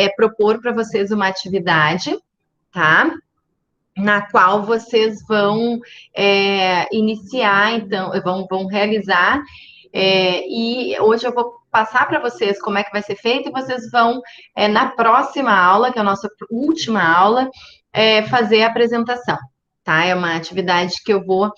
propor para vocês uma atividade, tá? Na qual vocês vão iniciar, então, vão realizar, e hoje eu vou passar para vocês como é que vai ser feito, e vocês vão, na próxima aula, que é a nossa última aula, fazer a apresentação, tá? É uma atividade que eu vou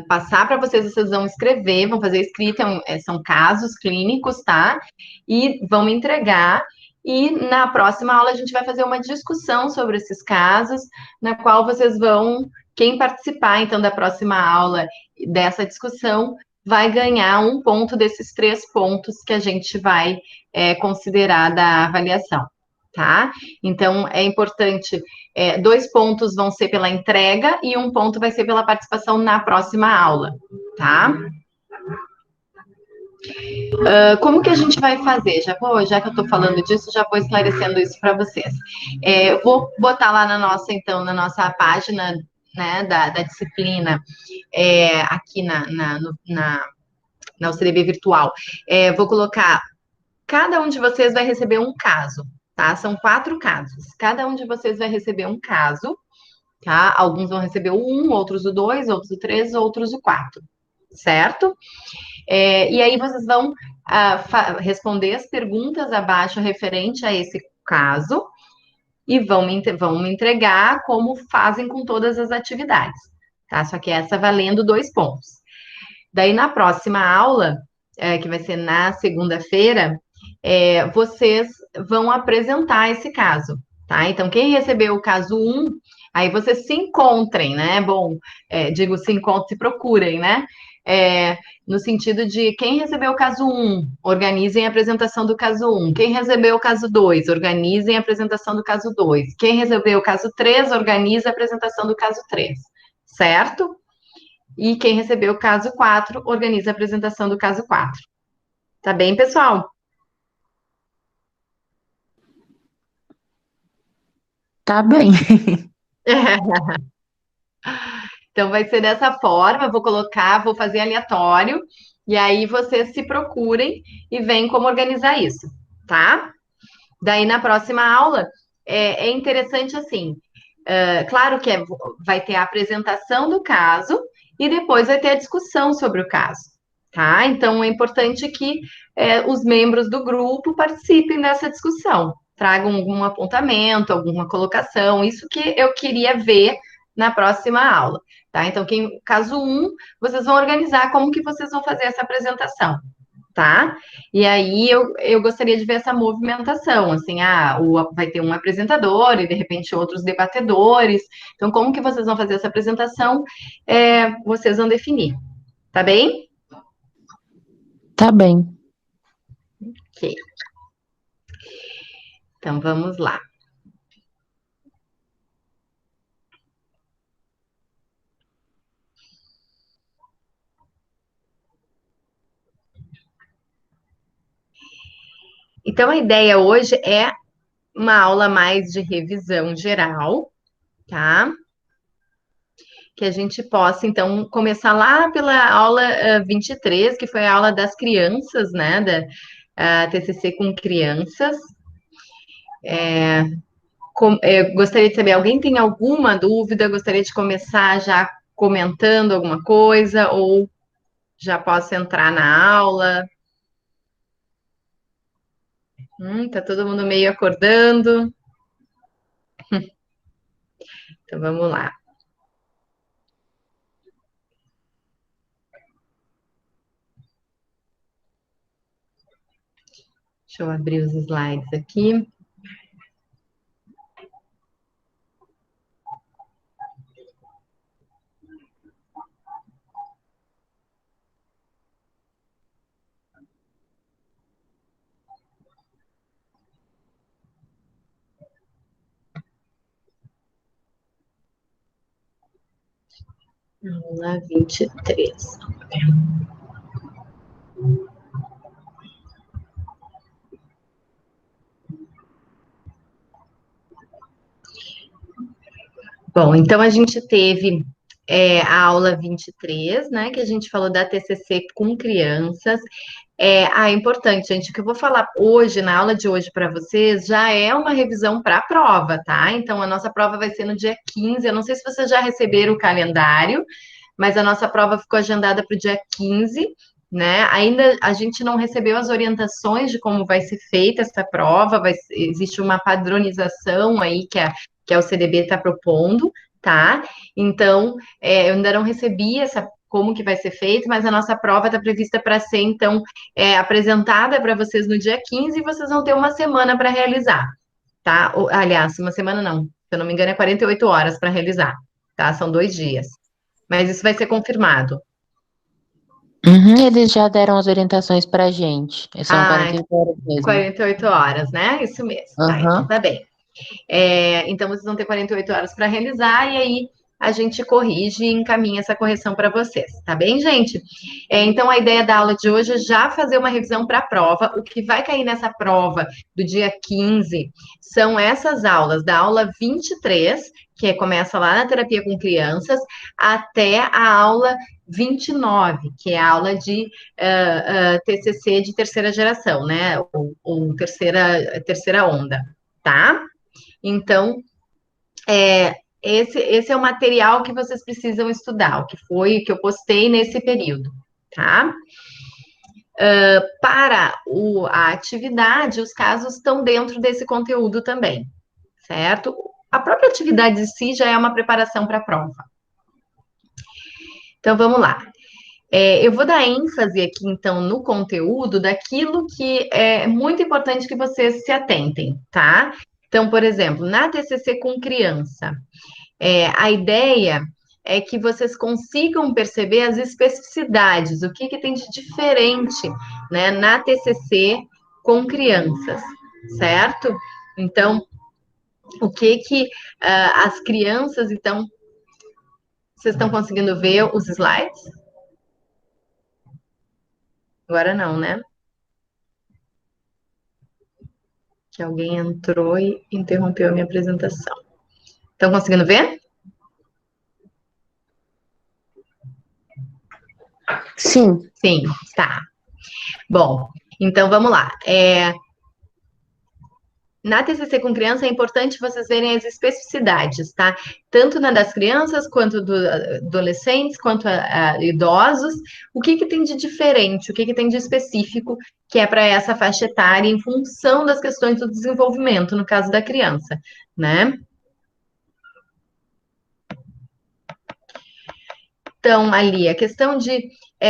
passar para vocês, vocês vão escrever, vão fazer escrita, são casos clínicos, tá? E vão me entregar. E na próxima aula a gente vai fazer uma discussão sobre esses casos, na qual vocês vão, quem participar então da próxima aula dessa discussão, vai ganhar um ponto desses 3 pontos que a gente vai considerar da avaliação, tá? Então é importante, 2 pontos vão ser pela entrega e 1 ponto vai ser pela participação na próxima aula, tá? Como que a gente vai fazer? Já que eu estou falando disso, já vou esclarecendo isso para vocês. Eu vou botar lá na nossa página, né, da disciplina, aqui na UCDB virtual. Vou colocar, cada um de vocês vai receber um caso, tá? São 4 casos. Cada um de vocês vai receber um caso, tá? Alguns vão receber o 1, outros o 2, outros o 3, outros o 4, certo? E aí vocês vão responder as perguntas abaixo referente a esse caso e vão me entregar como fazem com todas as atividades, tá? Só que essa valendo 2 pontos. Daí na próxima aula, que vai ser na segunda-feira, vocês vão apresentar esse caso, tá? Então quem recebeu o caso 1, aí vocês se encontrem, né? Bom, digo se encontrem, se procurem, né? No sentido de quem recebeu o caso 1, organizem a apresentação do caso 1. Quem recebeu o caso 2, organizem a apresentação do caso 2. Quem recebeu o caso 3, organiza a apresentação do caso 3, certo? E quem recebeu o caso 4, organiza a apresentação do caso 4. Tá bem, pessoal? Tá bem. Então vai ser dessa forma, vou fazer aleatório, e aí vocês se procurem e veem como organizar isso, tá? Daí na próxima aula, é interessante assim, claro que vai ter a apresentação do caso e depois vai ter a discussão sobre o caso, tá? Então é importante que os membros do grupo participem dessa discussão, tragam algum apontamento, alguma colocação, isso que eu queria ver na próxima aula, tá? Então, caso 1, vocês vão organizar como que vocês vão fazer essa apresentação, tá? E aí eu gostaria de ver essa movimentação, assim, vai ter um apresentador e de repente outros debatedores. Então, como que vocês vão fazer essa apresentação? Vocês vão definir, tá bem? Tá bem. Ok. Então, vamos lá. Então, a ideia hoje é uma aula mais de revisão geral, tá? Que a gente possa, então, começar lá pela aula 23, que foi a aula das crianças, né? Da TCC com crianças. Gostaria de saber, alguém tem alguma dúvida? Gostaria de começar já comentando alguma coisa ou já posso entrar na aula? Tá todo mundo meio acordando. Então vamos lá. Deixa eu abrir os slides aqui. Aula 23. Bom, então a gente teve a aula 23, né, que a gente falou da TCC com crianças. É importante, gente, o que eu vou falar hoje, na aula de hoje para vocês, já é uma revisão para a prova, tá? Então, a nossa prova vai ser no dia 15. Eu não sei se vocês já receberam o calendário, mas a nossa prova ficou agendada para o dia 15, né? Ainda a gente não recebeu as orientações de como vai ser feita essa prova, existe uma padronização aí que a UCDB está propondo, tá? Então, eu ainda não recebi essa como que vai ser feito, mas a nossa prova está prevista para ser, então, apresentada para vocês no dia 15 e vocês vão ter uma semana para realizar, tá? Aliás, uma semana não, se eu não me engano, é 48 horas para realizar, tá? São 2 dias. Mas isso vai ser confirmado. Uhum, eles já deram as orientações pra gente. São Ah, 48 horas mesmo. 48 horas, né? Isso mesmo. Tá, então Aham. tá bem. Então, vocês vão ter 48 horas para realizar e aí a gente corrige e encaminha essa correção para vocês, tá bem, gente? Então, a ideia da aula de hoje é já fazer uma revisão para a prova. O que vai cair nessa prova do dia 15 são essas aulas, da aula 23, que começa lá na terapia com crianças, até a aula 29, que é a aula de TCC de terceira geração, né? Ou terceira onda, tá? Então, esse é o material que vocês precisam estudar, o que eu postei nesse período, tá? Para a atividade, os casos estão dentro desse conteúdo também, certo? A própria atividade em si já é uma preparação para a prova. Então, vamos lá. Eu vou dar ênfase aqui, então, no conteúdo daquilo que é muito importante que vocês se atentem, tá? Então, por exemplo, na TCC com criança, a ideia é que vocês consigam perceber as especificidades, o que tem de diferente, né, na TCC com crianças, certo? Então, o que as crianças, então, vocês estão conseguindo ver os slides? Agora não, né? Que alguém entrou e interrompeu a minha apresentação. Estão conseguindo ver? Sim. Sim, tá. Bom, então vamos lá. Na TCC com criança é importante vocês verem as especificidades, tá? Tanto na das crianças, quanto dos adolescentes, quanto a idosos. O que tem de diferente, o que tem de específico que é para essa faixa etária em função das questões do desenvolvimento, no caso da criança, né? Então, ali, a questão de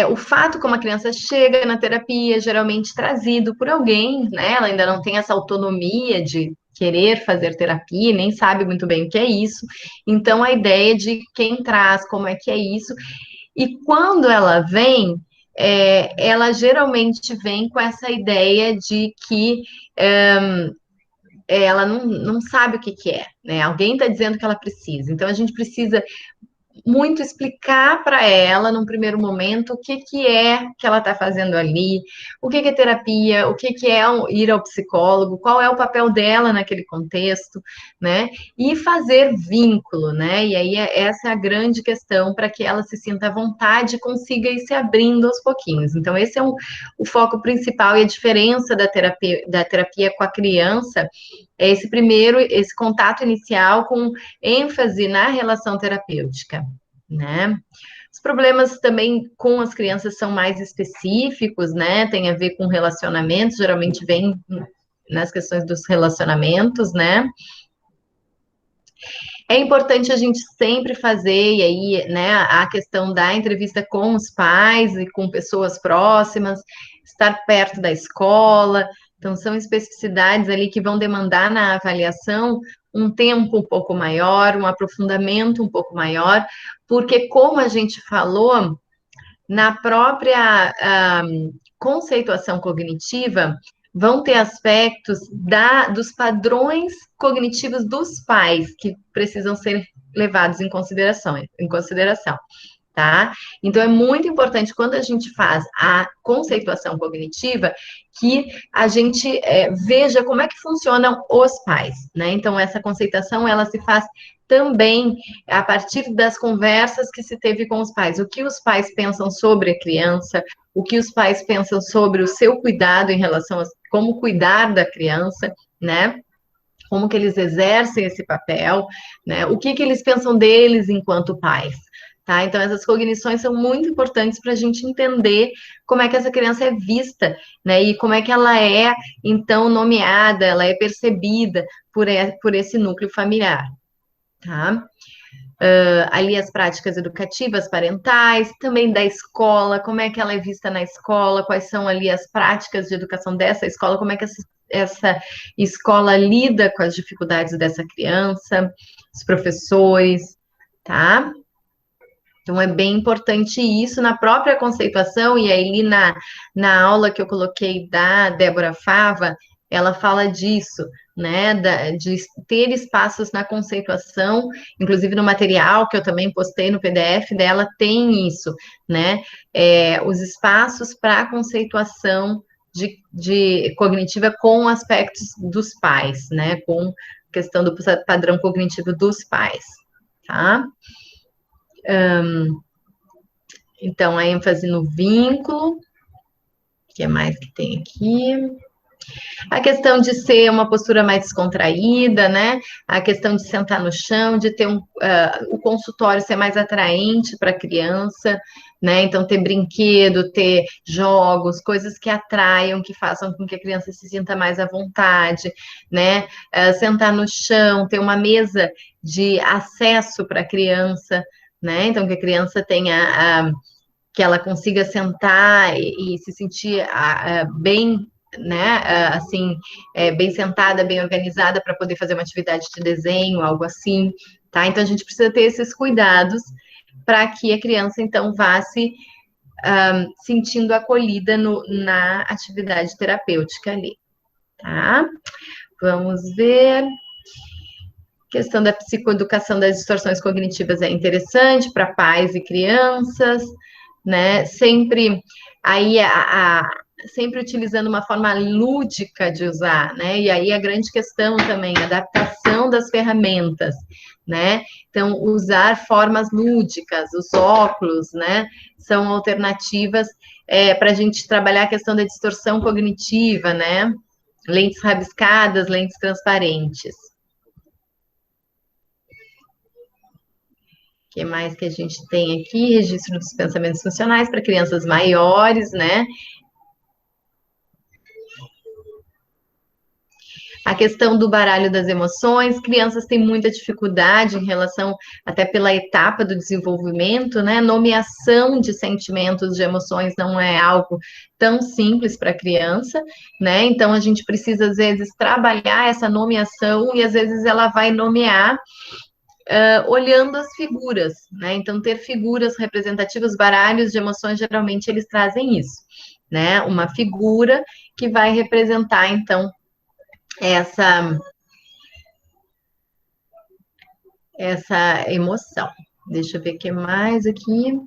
o fato como a criança chega na terapia, geralmente trazido por alguém, né? Ela ainda não tem essa autonomia de querer fazer terapia, nem sabe muito bem o que é isso. Então, a ideia de quem traz, como é que é isso. E quando ela vem, ela geralmente vem com essa ideia de que ela não sabe o que é, né? Alguém está dizendo que ela precisa. Então, a gente precisa muito explicar para ela, num primeiro momento, o que é que ela está fazendo ali, o que é terapia, o que é ir ao psicólogo, qual é o papel dela naquele contexto, né? E fazer vínculo, né? E aí essa é a grande questão para que ela se sinta à vontade e consiga ir se abrindo aos pouquinhos. Então, esse é o foco principal e a diferença da terapia com a criança é esse contato inicial com ênfase na relação terapêutica, né? Os problemas também com as crianças são mais específicos, né? Tem a ver com relacionamentos, geralmente vem nas questões dos relacionamentos, né? É importante a gente sempre fazer, e aí, né, a questão da entrevista com os pais e com pessoas próximas, estar perto da escola. Então, são especificidades ali que vão demandar na avaliação um tempo um pouco maior, um aprofundamento um pouco maior, porque, como a gente falou, na própria conceituação cognitiva, vão ter aspectos dos padrões cognitivos dos pais que precisam ser levados em consideração, tá? Então, é muito importante, quando a gente faz a conceituação cognitiva, que a gente veja como é que funcionam os pais, né? Então, essa conceituação, ela se faz também a partir das conversas que se teve com os pais. O que os pais pensam sobre a criança, o que os pais pensam sobre o seu cuidado em relação a como cuidar da criança, né? Como que eles exercem esse papel, né? O que que eles pensam deles enquanto pais, tá? Então, essas cognições são muito importantes para a gente entender como é que essa criança é vista, né? E como é que ela é, então, nomeada, ela é percebida por esse núcleo familiar, tá? Ali as práticas educativas parentais, também da escola, como é que ela é vista na escola, quais são ali as práticas de educação dessa escola, como é que essa escola lida com as dificuldades dessa criança, os professores, tá? Então, é bem importante isso na própria conceituação, e aí na aula que eu coloquei da Débora Fava, ela fala disso, né, de ter espaços na conceituação, inclusive no material que eu também postei no PDF dela, tem isso, né, os espaços para conceituação de cognitiva com aspectos dos pais, né, com questão do padrão cognitivo dos pais, tá? Então, a ênfase no vínculo, que é mais que tem aqui. A questão de ser uma postura mais descontraída, né? A questão de sentar no chão, de ter o consultório ser mais atraente para a criança, né? Então, ter brinquedo, ter jogos, coisas que atraiam, que façam com que a criança se sinta mais à vontade, né? Sentar no chão, ter uma mesa de acesso para a criança, né? Então, que a criança tenha que ela consiga sentar e se sentir bem, né, assim, bem sentada, bem organizada para poder fazer uma atividade de desenho, algo assim, tá? Então a gente precisa ter esses cuidados para que a criança então vá se sentindo acolhida na atividade terapêutica ali, tá? Vamos ver. Questão da psicoeducação das distorções cognitivas é interessante para pais e crianças, né? Sempre aí sempre utilizando uma forma lúdica de usar, né? E aí a grande questão também, a adaptação das ferramentas, né? Então, usar formas lúdicas, os óculos, né? São alternativas para a gente trabalhar a questão da distorção cognitiva, né? Lentes rabiscadas, lentes transparentes. O que mais que a gente tem aqui? Registro dos pensamentos funcionais para crianças maiores, né? A questão do baralho das emoções, crianças têm muita dificuldade em relação, até pela etapa do desenvolvimento, né? Nomeação de sentimentos, de emoções não é algo tão simples para a criança, né? Então a gente precisa, às vezes, trabalhar essa nomeação e às vezes ela vai nomear olhando as figuras, né? Então, ter figuras representativas, baralhos de emoções, geralmente eles trazem isso, né? Uma figura que vai representar, então, essa emoção. Deixa eu ver o que mais aqui.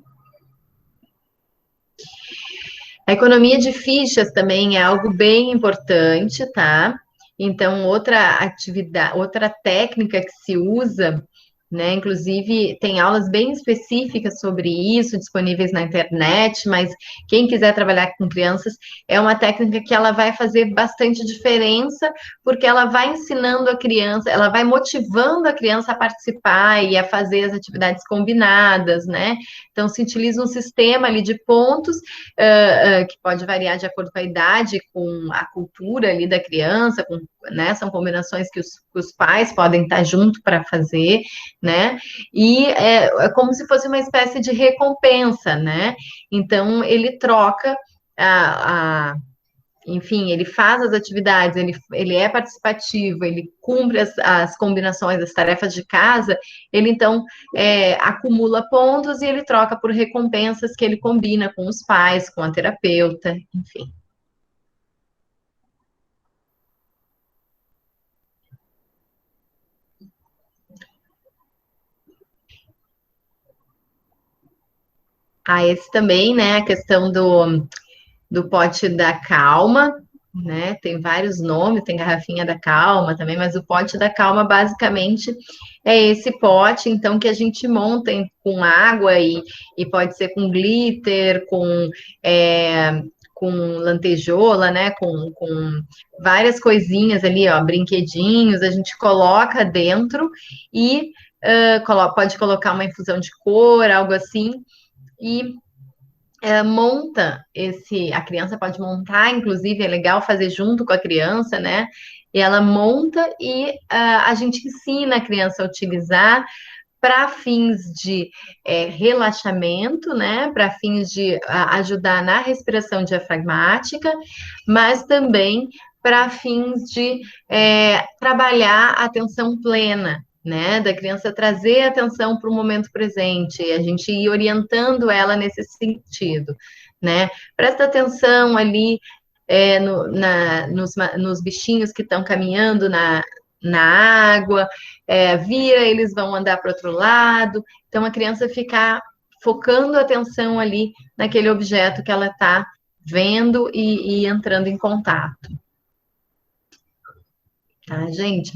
A economia de fichas também é algo bem importante, tá? Então, outra atividade, outra técnica que se usa, né? Inclusive, tem aulas bem específicas sobre isso, disponíveis na internet, mas quem quiser trabalhar com crianças, é uma técnica que ela vai fazer bastante diferença, porque ela vai ensinando a criança, ela vai motivando a criança a participar e a fazer as atividades combinadas, né? Então, se utiliza um sistema ali de pontos, que pode variar de acordo com a idade, com a cultura ali da criança, né? São combinações que os pais podem estar junto para fazer, né? E é como se fosse uma espécie de recompensa, né? Então, ele troca enfim, ele faz as atividades, ele é participativo, ele cumpre as combinações das tarefas de casa, ele então acumula pontos e ele troca por recompensas que ele combina com os pais, com a terapeuta, enfim. Esse também, né, a questão do pote da calma, né? Tem vários nomes, tem garrafinha da calma também, mas o pote da calma basicamente é esse pote, então, que a gente monta com água e pode ser com glitter, é, com lantejola, né? Com várias coisinhas ali, ó, brinquedinhos, a gente coloca dentro e pode colocar uma infusão de cor, algo assim, e monta a criança pode montar, inclusive é legal fazer junto com a criança, né? E ela monta e a gente ensina a criança a utilizar para fins de relaxamento, né? Para fins de ajudar na respiração diafragmática, mas também para fins de trabalhar a atenção plena, né? Da criança trazer atenção para o momento presente, a gente ir orientando ela nesse sentido, né? Presta atenção ali nos bichinhos que estão caminhando na água, vira, eles vão andar para outro lado. Então, a criança ficar focando a atenção ali naquele objeto que ela está vendo e entrando em contato. Tá, gente?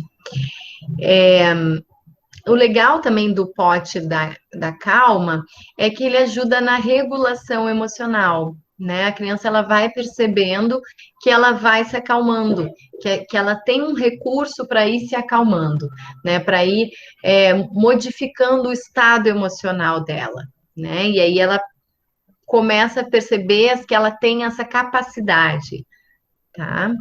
O legal também do pote da calma é que ele ajuda na regulação emocional, né? A criança ela vai percebendo que ela vai se acalmando, que ela tem um recurso para ir se acalmando, né? Para ir modificando o estado emocional dela, né? E aí ela começa a perceber que ela tem essa capacidade, tá?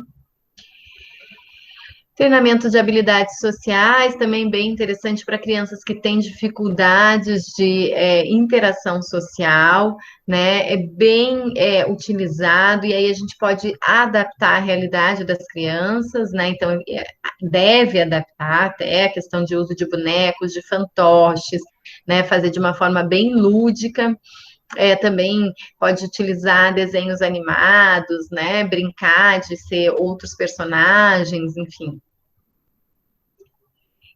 Treinamento de habilidades sociais, também bem interessante para crianças que têm dificuldades de interação social, né? É bem utilizado, e aí a gente pode adaptar a realidade das crianças, né? Então, deve adaptar até a questão de uso de bonecos, de fantoches, né? Fazer de uma forma bem lúdica. Também pode utilizar desenhos animados, né? Brincar de ser outros personagens, enfim.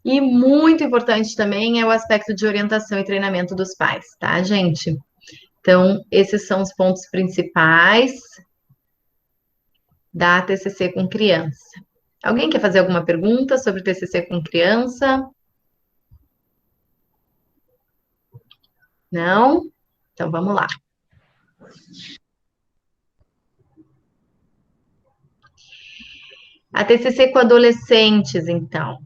E muito importante também é o aspecto de orientação e treinamento dos pais, tá, gente? Então, esses são os pontos principais da TCC com criança. Alguém quer fazer alguma pergunta sobre TCC com criança? Não? Então, vamos lá. A TCC com adolescentes, então.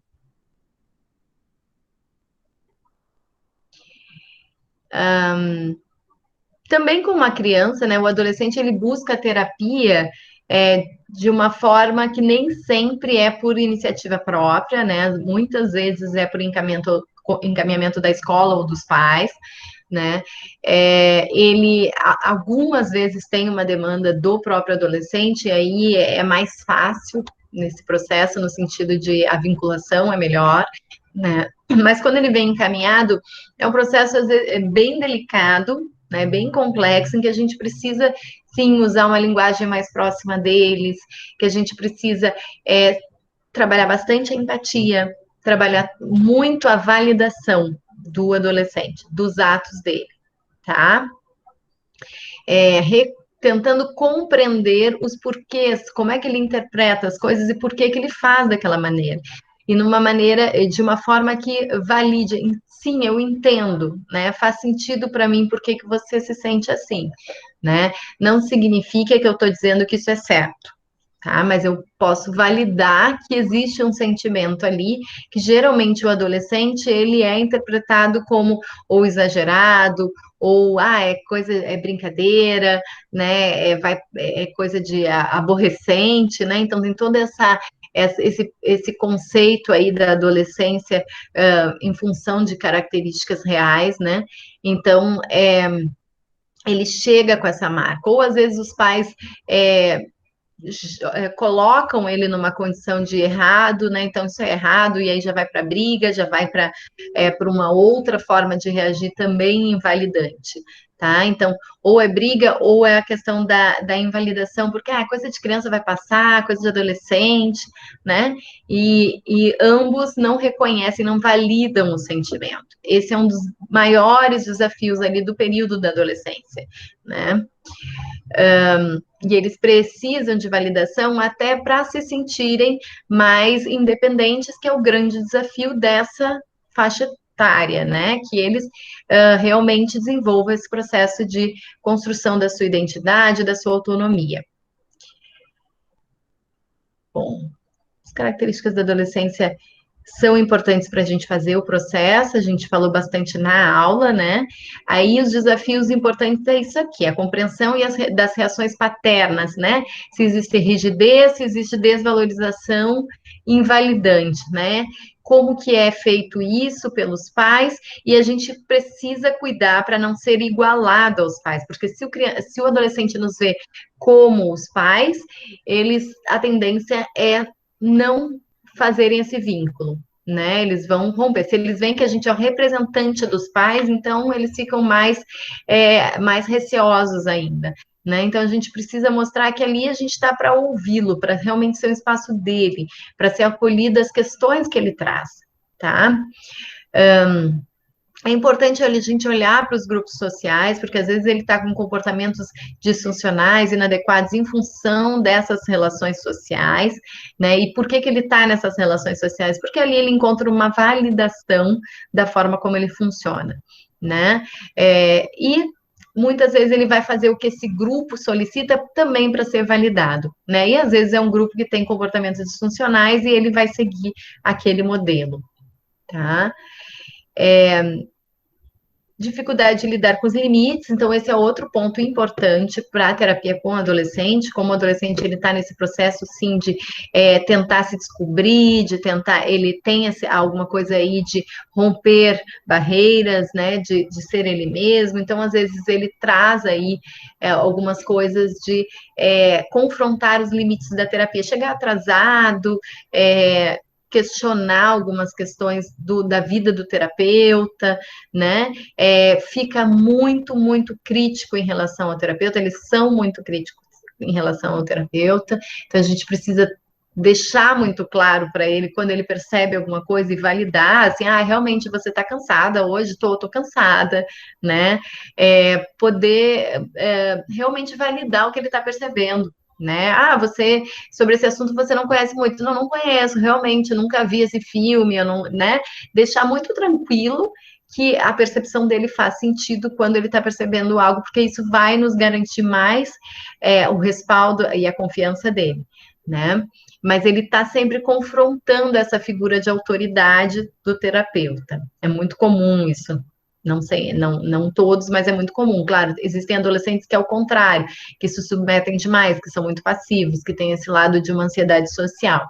Também com uma criança, né? O adolescente ele busca terapia de uma forma que nem sempre é por iniciativa própria, né? Muitas vezes é por encaminhamento da escola ou dos pais, né? Ele algumas vezes tem uma demanda do próprio adolescente, e aí é mais fácil nesse processo, no sentido de a vinculação é melhor, né? Mas quando ele vem encaminhado, é um processo às vezes, bem delicado, né, bem complexo, em que a gente precisa, sim, usar uma linguagem mais próxima deles, que a gente precisa trabalhar bastante a empatia, trabalhar muito a validação do adolescente, dos atos dele, tá? Tentando compreender os porquês, como é que ele interpreta as coisas e por que ele faz daquela maneira. E de uma forma que valide, sim, eu entendo, né? Faz sentido para mim por que você se sente assim, né? Não significa que eu estou dizendo que isso é certo, tá? Mas eu posso validar que existe um sentimento ali, que geralmente o adolescente, ele é interpretado como ou exagerado, ou, é brincadeira, né, é coisa de aborrecente, né, então tem toda esse conceito aí da adolescência em função de características reais, né, então, ele chega com essa marca, ou às vezes os pais colocam ele numa condição de errado, né? Então isso é errado, e aí já vai para briga, já vai para uma outra forma de reagir também invalidante, tá? Então, ou é briga, ou é a questão da invalidação, porque coisa de criança vai passar, coisa de adolescente, né? E ambos não reconhecem, não validam o sentimento. Esse é um dos maiores desafios ali do período da adolescência, né? E eles precisam de validação até para se sentirem mais independentes, que é o grande desafio dessa faixa etária, né? Que eles realmente desenvolvam esse processo de construção da sua identidade, da sua autonomia. Bom, as características da adolescência são importantes para a gente fazer o processo, a gente falou bastante na aula, né? Aí os desafios importantes é isso aqui, a compreensão das reações paternas, né? Se existe rigidez, se existe desvalorização invalidante, né? Como que é feito isso pelos pais, e a gente precisa cuidar para não ser igualado aos pais, porque se o adolescente nos vê como os pais, a tendência é não fazerem esse vínculo, né? Eles vão romper. Se eles veem que a gente é o representante dos pais, então eles ficam mais receosos ainda, né? Então a gente precisa mostrar que ali a gente está para ouvi-lo, para realmente ser o espaço dele, para ser acolhido as questões que ele traz, tá? É importante a gente olhar para os grupos sociais, porque às vezes ele está com comportamentos disfuncionais, inadequados em função dessas relações sociais, né? E por que ele está nessas relações sociais? Porque ali ele encontra uma validação da forma como ele funciona, né? E muitas vezes ele vai fazer o que esse grupo solicita também para ser validado, né? E às vezes é um grupo que tem comportamentos disfuncionais e ele vai seguir aquele modelo, tá? Dificuldade de lidar com os limites, então esse é outro ponto importante para a terapia com o adolescente, como o adolescente ele está nesse processo sim de tentar se descobrir, de tentar, ele tem alguma coisa aí de romper barreiras, né, de ser ele mesmo, então às vezes ele traz aí algumas coisas de confrontar os limites da terapia, chegar atrasado, questionar algumas questões da vida do terapeuta, né? Fica muito, muito crítico em relação ao terapeuta, eles são muito críticos em relação ao terapeuta, então a gente precisa deixar muito claro para ele quando ele percebe alguma coisa e validar, assim, realmente você está cansada hoje, tô cansada, né? Poder realmente validar o que ele está percebendo, né? Você, sobre esse assunto você não conhece muito. Não conheço, realmente, nunca vi esse filme, eu não, né? Deixar muito tranquilo que a percepção dele faz sentido quando ele está percebendo algo, porque isso vai nos garantir mais o respaldo e a confiança dele, né? Mas ele está sempre confrontando essa figura de autoridade do terapeuta. É muito comum isso. Não sei, não todos, mas é muito comum. Claro, existem adolescentes que é o contrário, que se submetem demais, que são muito passivos, que têm esse lado de uma ansiedade social.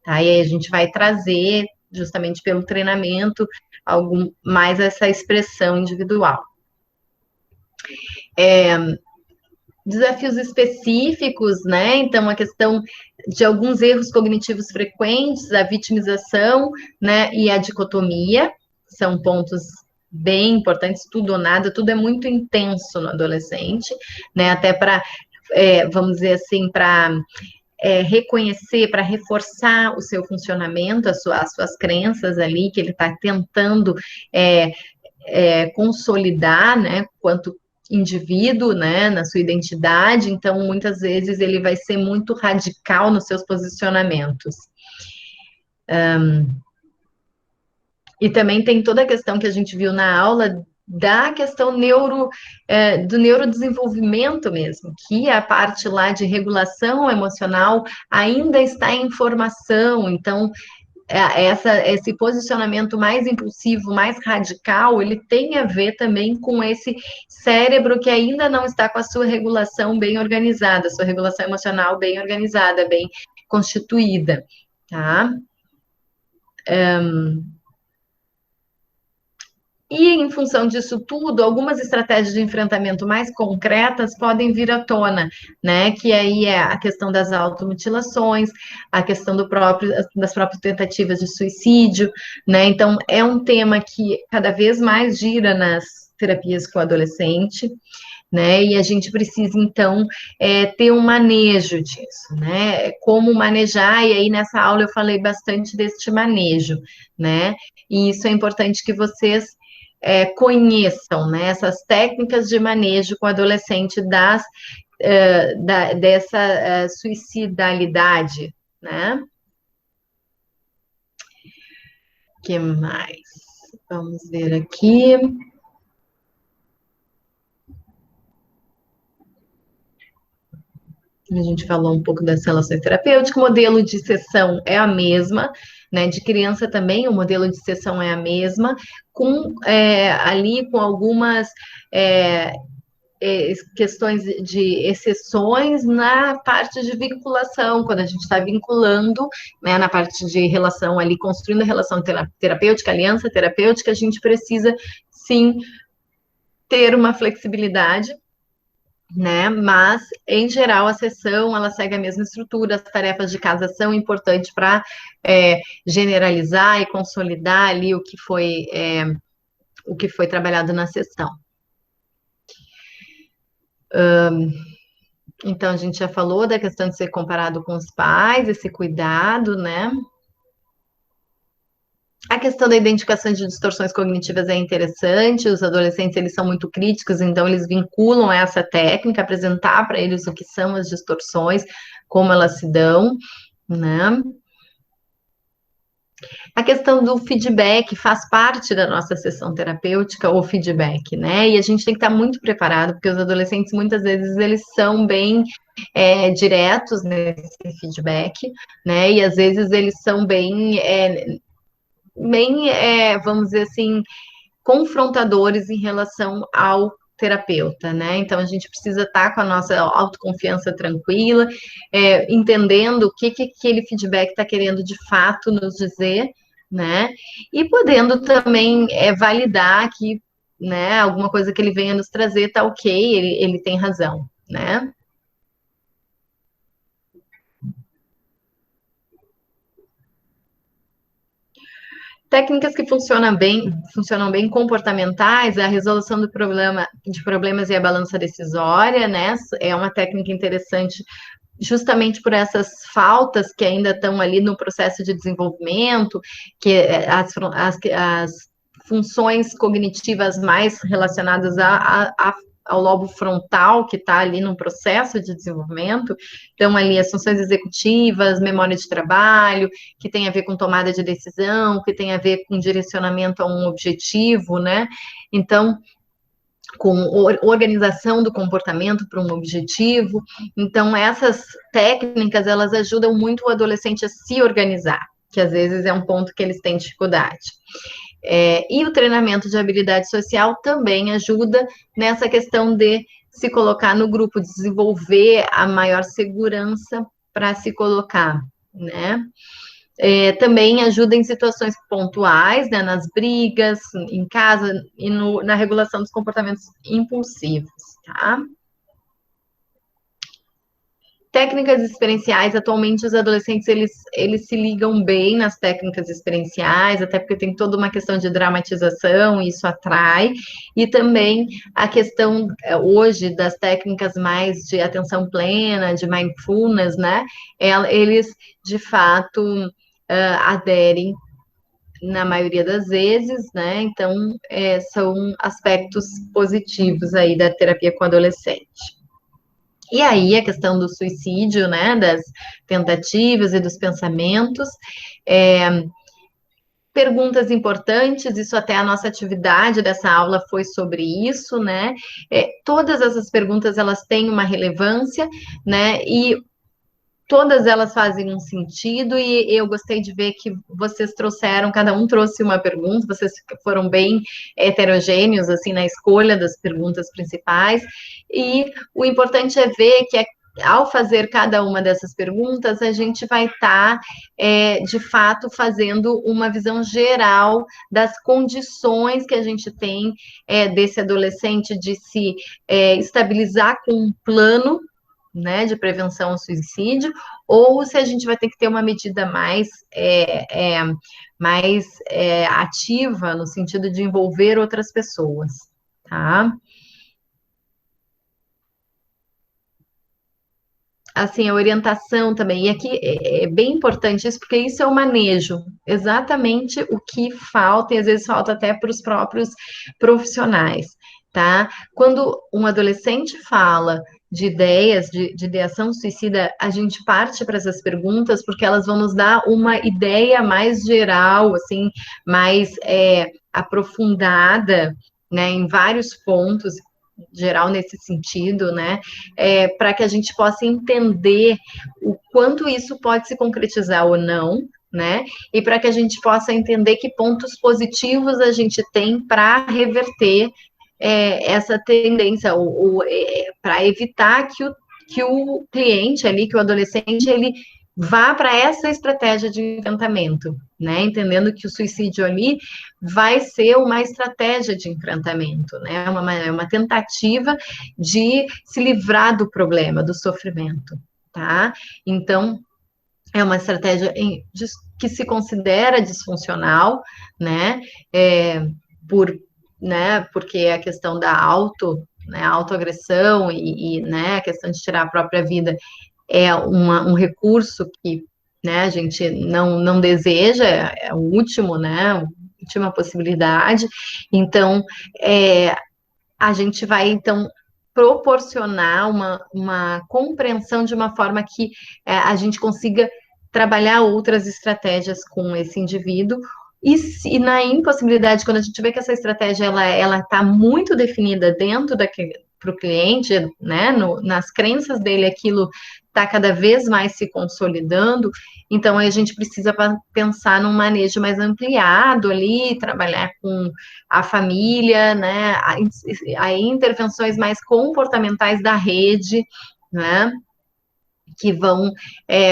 Tá? E aí a gente vai trazer, justamente pelo treinamento, mais essa expressão individual. Desafios específicos, né? Então, a questão de alguns erros cognitivos frequentes, a vitimização, né? E a dicotomia, são pontos bem importantes, tudo ou nada, tudo é muito intenso no adolescente, né? Até para, vamos dizer assim, para reconhecer, para reforçar o seu funcionamento, as suas crenças ali, que ele está tentando consolidar, né? Quanto indivíduo, né, na sua identidade, então muitas vezes ele vai ser muito radical nos seus posicionamentos. E também tem toda a questão que a gente viu na aula da questão do neurodesenvolvimento mesmo, que a parte lá de regulação emocional ainda está em formação, então esse posicionamento mais impulsivo, mais radical, ele tem a ver também com esse cérebro que ainda não está com a sua regulação bem organizada, sua regulação emocional bem organizada, bem constituída, tá? E em função disso tudo, algumas estratégias de enfrentamento mais concretas podem vir à tona, né? Que aí é a questão das automutilações, a questão das próprias tentativas de suicídio, né? Então, é um tema que cada vez mais gira terapias com o adolescente, né? E a gente precisa, então, ter um manejo disso, né? Como manejar, e aí nessa aula eu falei bastante deste manejo, né? E isso é importante que vocês conheçam, né? Essas técnicas de manejo com o adolescente dessa suicidalidade, né? O que mais? Vamos ver aqui. A gente falou um pouco das relações terapêuticas, o modelo de sessão é a mesma, né? De criança também, o modelo de sessão é a mesma, ali com algumas questões de exceções na parte de vinculação, quando a gente está vinculando, né, na parte de relação ali, construindo a relação terapêutica, aliança terapêutica, a gente precisa sim ter uma flexibilidade, né? Mas, em geral, a sessão ela segue a mesma estrutura, as tarefas de casa são importantes para generalizar e consolidar ali o que foi trabalhado na sessão. Então, a gente já falou da questão de ser comparado com os pais, esse cuidado, né? A questão da identificação de distorções cognitivas é interessante, os adolescentes, eles são muito críticos, então eles vinculam essa técnica, apresentar para eles o que são as distorções, como elas se dão, né? A questão do feedback faz parte da nossa sessão terapêutica, o feedback, né? E a gente tem que estar muito preparado, porque os adolescentes, muitas vezes, eles são bem diretos nesse feedback, né? E às vezes eles são vamos dizer assim, confrontadores em relação ao terapeuta, né? Então a gente precisa estar com a nossa autoconfiança tranquila, entendendo o que aquele feedback está querendo de fato nos dizer, né? E podendo também validar que, né, alguma coisa que ele venha nos trazer tá ok, ele tem razão, né? Técnicas que funcionam bem comportamentais, a resolução de problemas e a balança decisória, né? É uma técnica interessante justamente por essas faltas que ainda estão ali no processo de desenvolvimento, que as funções cognitivas mais relacionadas ao lobo frontal, que está ali no processo de desenvolvimento, então ali as funções executivas, memória de trabalho, que tem a ver com tomada de decisão, que tem a ver com direcionamento a um objetivo, né? Então, com organização do comportamento para um objetivo. Então, essas técnicas, elas ajudam muito o adolescente a se organizar, que às vezes é um ponto que eles têm dificuldade. E o treinamento de habilidade social também ajuda nessa questão de se colocar no grupo, desenvolver a maior segurança para se colocar, né? Também ajuda em situações pontuais, né, nas brigas, em casa e na regulação dos comportamentos impulsivos, tá? Técnicas experienciais, atualmente os adolescentes, eles se ligam bem nas técnicas experienciais, até porque tem toda uma questão de dramatização, e isso atrai, e também a questão, hoje, das técnicas mais de atenção plena, de mindfulness, né, eles, de fato, aderem na maioria das vezes, né? Então, são aspectos positivos aí da terapia com adolescente. E aí, a questão do suicídio, né? Das tentativas e dos pensamentos. Perguntas importantes, isso até a nossa atividade dessa aula foi sobre isso, né? Todas essas perguntas, elas têm uma relevância, né? E todas elas fazem um sentido e eu gostei de ver que vocês trouxeram, cada um trouxe uma pergunta, vocês foram bem heterogêneos, assim, na escolha das perguntas principais, e o importante é ver que ao fazer cada uma dessas perguntas, a gente vai estar, de fato, fazendo uma visão geral das condições que a gente tem desse adolescente de se estabilizar com um plano, né, de prevenção ao suicídio, ou se a gente vai ter que ter uma medida mais ativa, no sentido de envolver outras pessoas, tá? Assim, a orientação também, e aqui é bem importante isso, porque isso é o manejo, exatamente o que falta, e às vezes falta até para os próprios profissionais, tá? Quando um adolescente fala de ideias de ideação suicida, a gente parte para essas perguntas, porque elas vão nos dar uma ideia mais geral, assim, mais aprofundada, né, em vários pontos, geral nesse sentido, né? Para que a gente possa entender o quanto isso pode se concretizar ou não, né? E para que a gente possa entender que pontos positivos a gente tem para reverter essa tendência, ou para evitar que o cliente ali, que o adolescente, ele vá para essa estratégia de enfrentamento, né? Entendendo que o suicídio ali vai ser uma estratégia de enfrentamento, né? Uma tentativa de se livrar do problema, do sofrimento, tá? Então, é uma estratégia que se considera disfuncional, né? Por, né? Porque a questão da autoagressão né, a questão de tirar a própria vida é um recurso que, né, a gente não deseja, é o último, né, a última possibilidade. Então, a gente vai, então, proporcionar uma compreensão de uma forma que a gente consiga trabalhar outras estratégias com esse indivíduo. E na impossibilidade, quando a gente vê que essa estratégia ela está muito definida dentro daquele para o cliente, né, nas crenças dele, aquilo está cada vez mais se consolidando, então a gente precisa pensar num manejo mais ampliado ali, trabalhar com a família, né, aí intervenções mais comportamentais da rede, né, que vão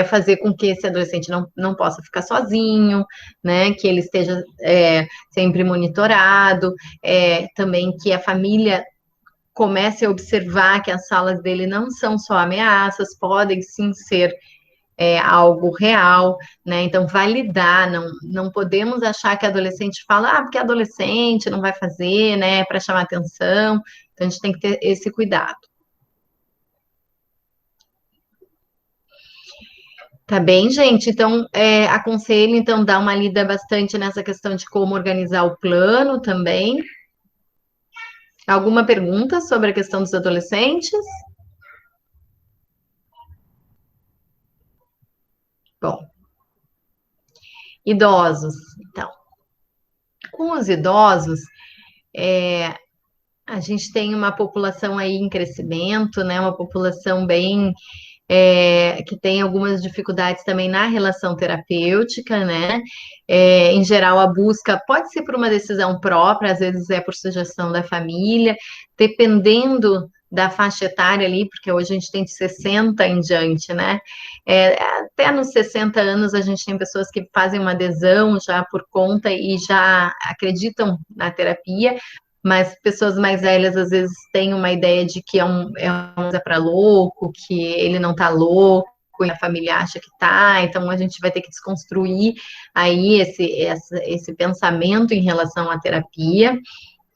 fazer com que esse adolescente não possa ficar sozinho, né, que ele esteja sempre monitorado, também que a família comece a observar que as salas dele não são só ameaças, podem sim ser algo real, né? Então, validar, não podemos achar que adolescente fala, porque é adolescente, não vai fazer, né, para chamar atenção. Então, a gente tem que ter esse cuidado. Tá bem, gente? Então, aconselho, então, dar uma lida bastante nessa questão de como organizar o plano também. Alguma pergunta sobre a questão dos adolescentes? Bom, idosos. Então, com os idosos, a gente tem uma população aí em crescimento, né? Uma população bem que tem algumas dificuldades também na relação terapêutica, né? Em geral, a busca pode ser por uma decisão própria, às vezes é por sugestão da família, dependendo da faixa etária ali, porque hoje a gente tem de 60 em diante, né? Até nos 60 anos a gente tem pessoas que fazem uma adesão já por conta e já acreditam na terapia, mas pessoas mais velhas às vezes têm uma ideia de que é para louco, que ele não está louco, e a família acha que tá, então a gente vai ter que desconstruir aí esse pensamento em relação à terapia,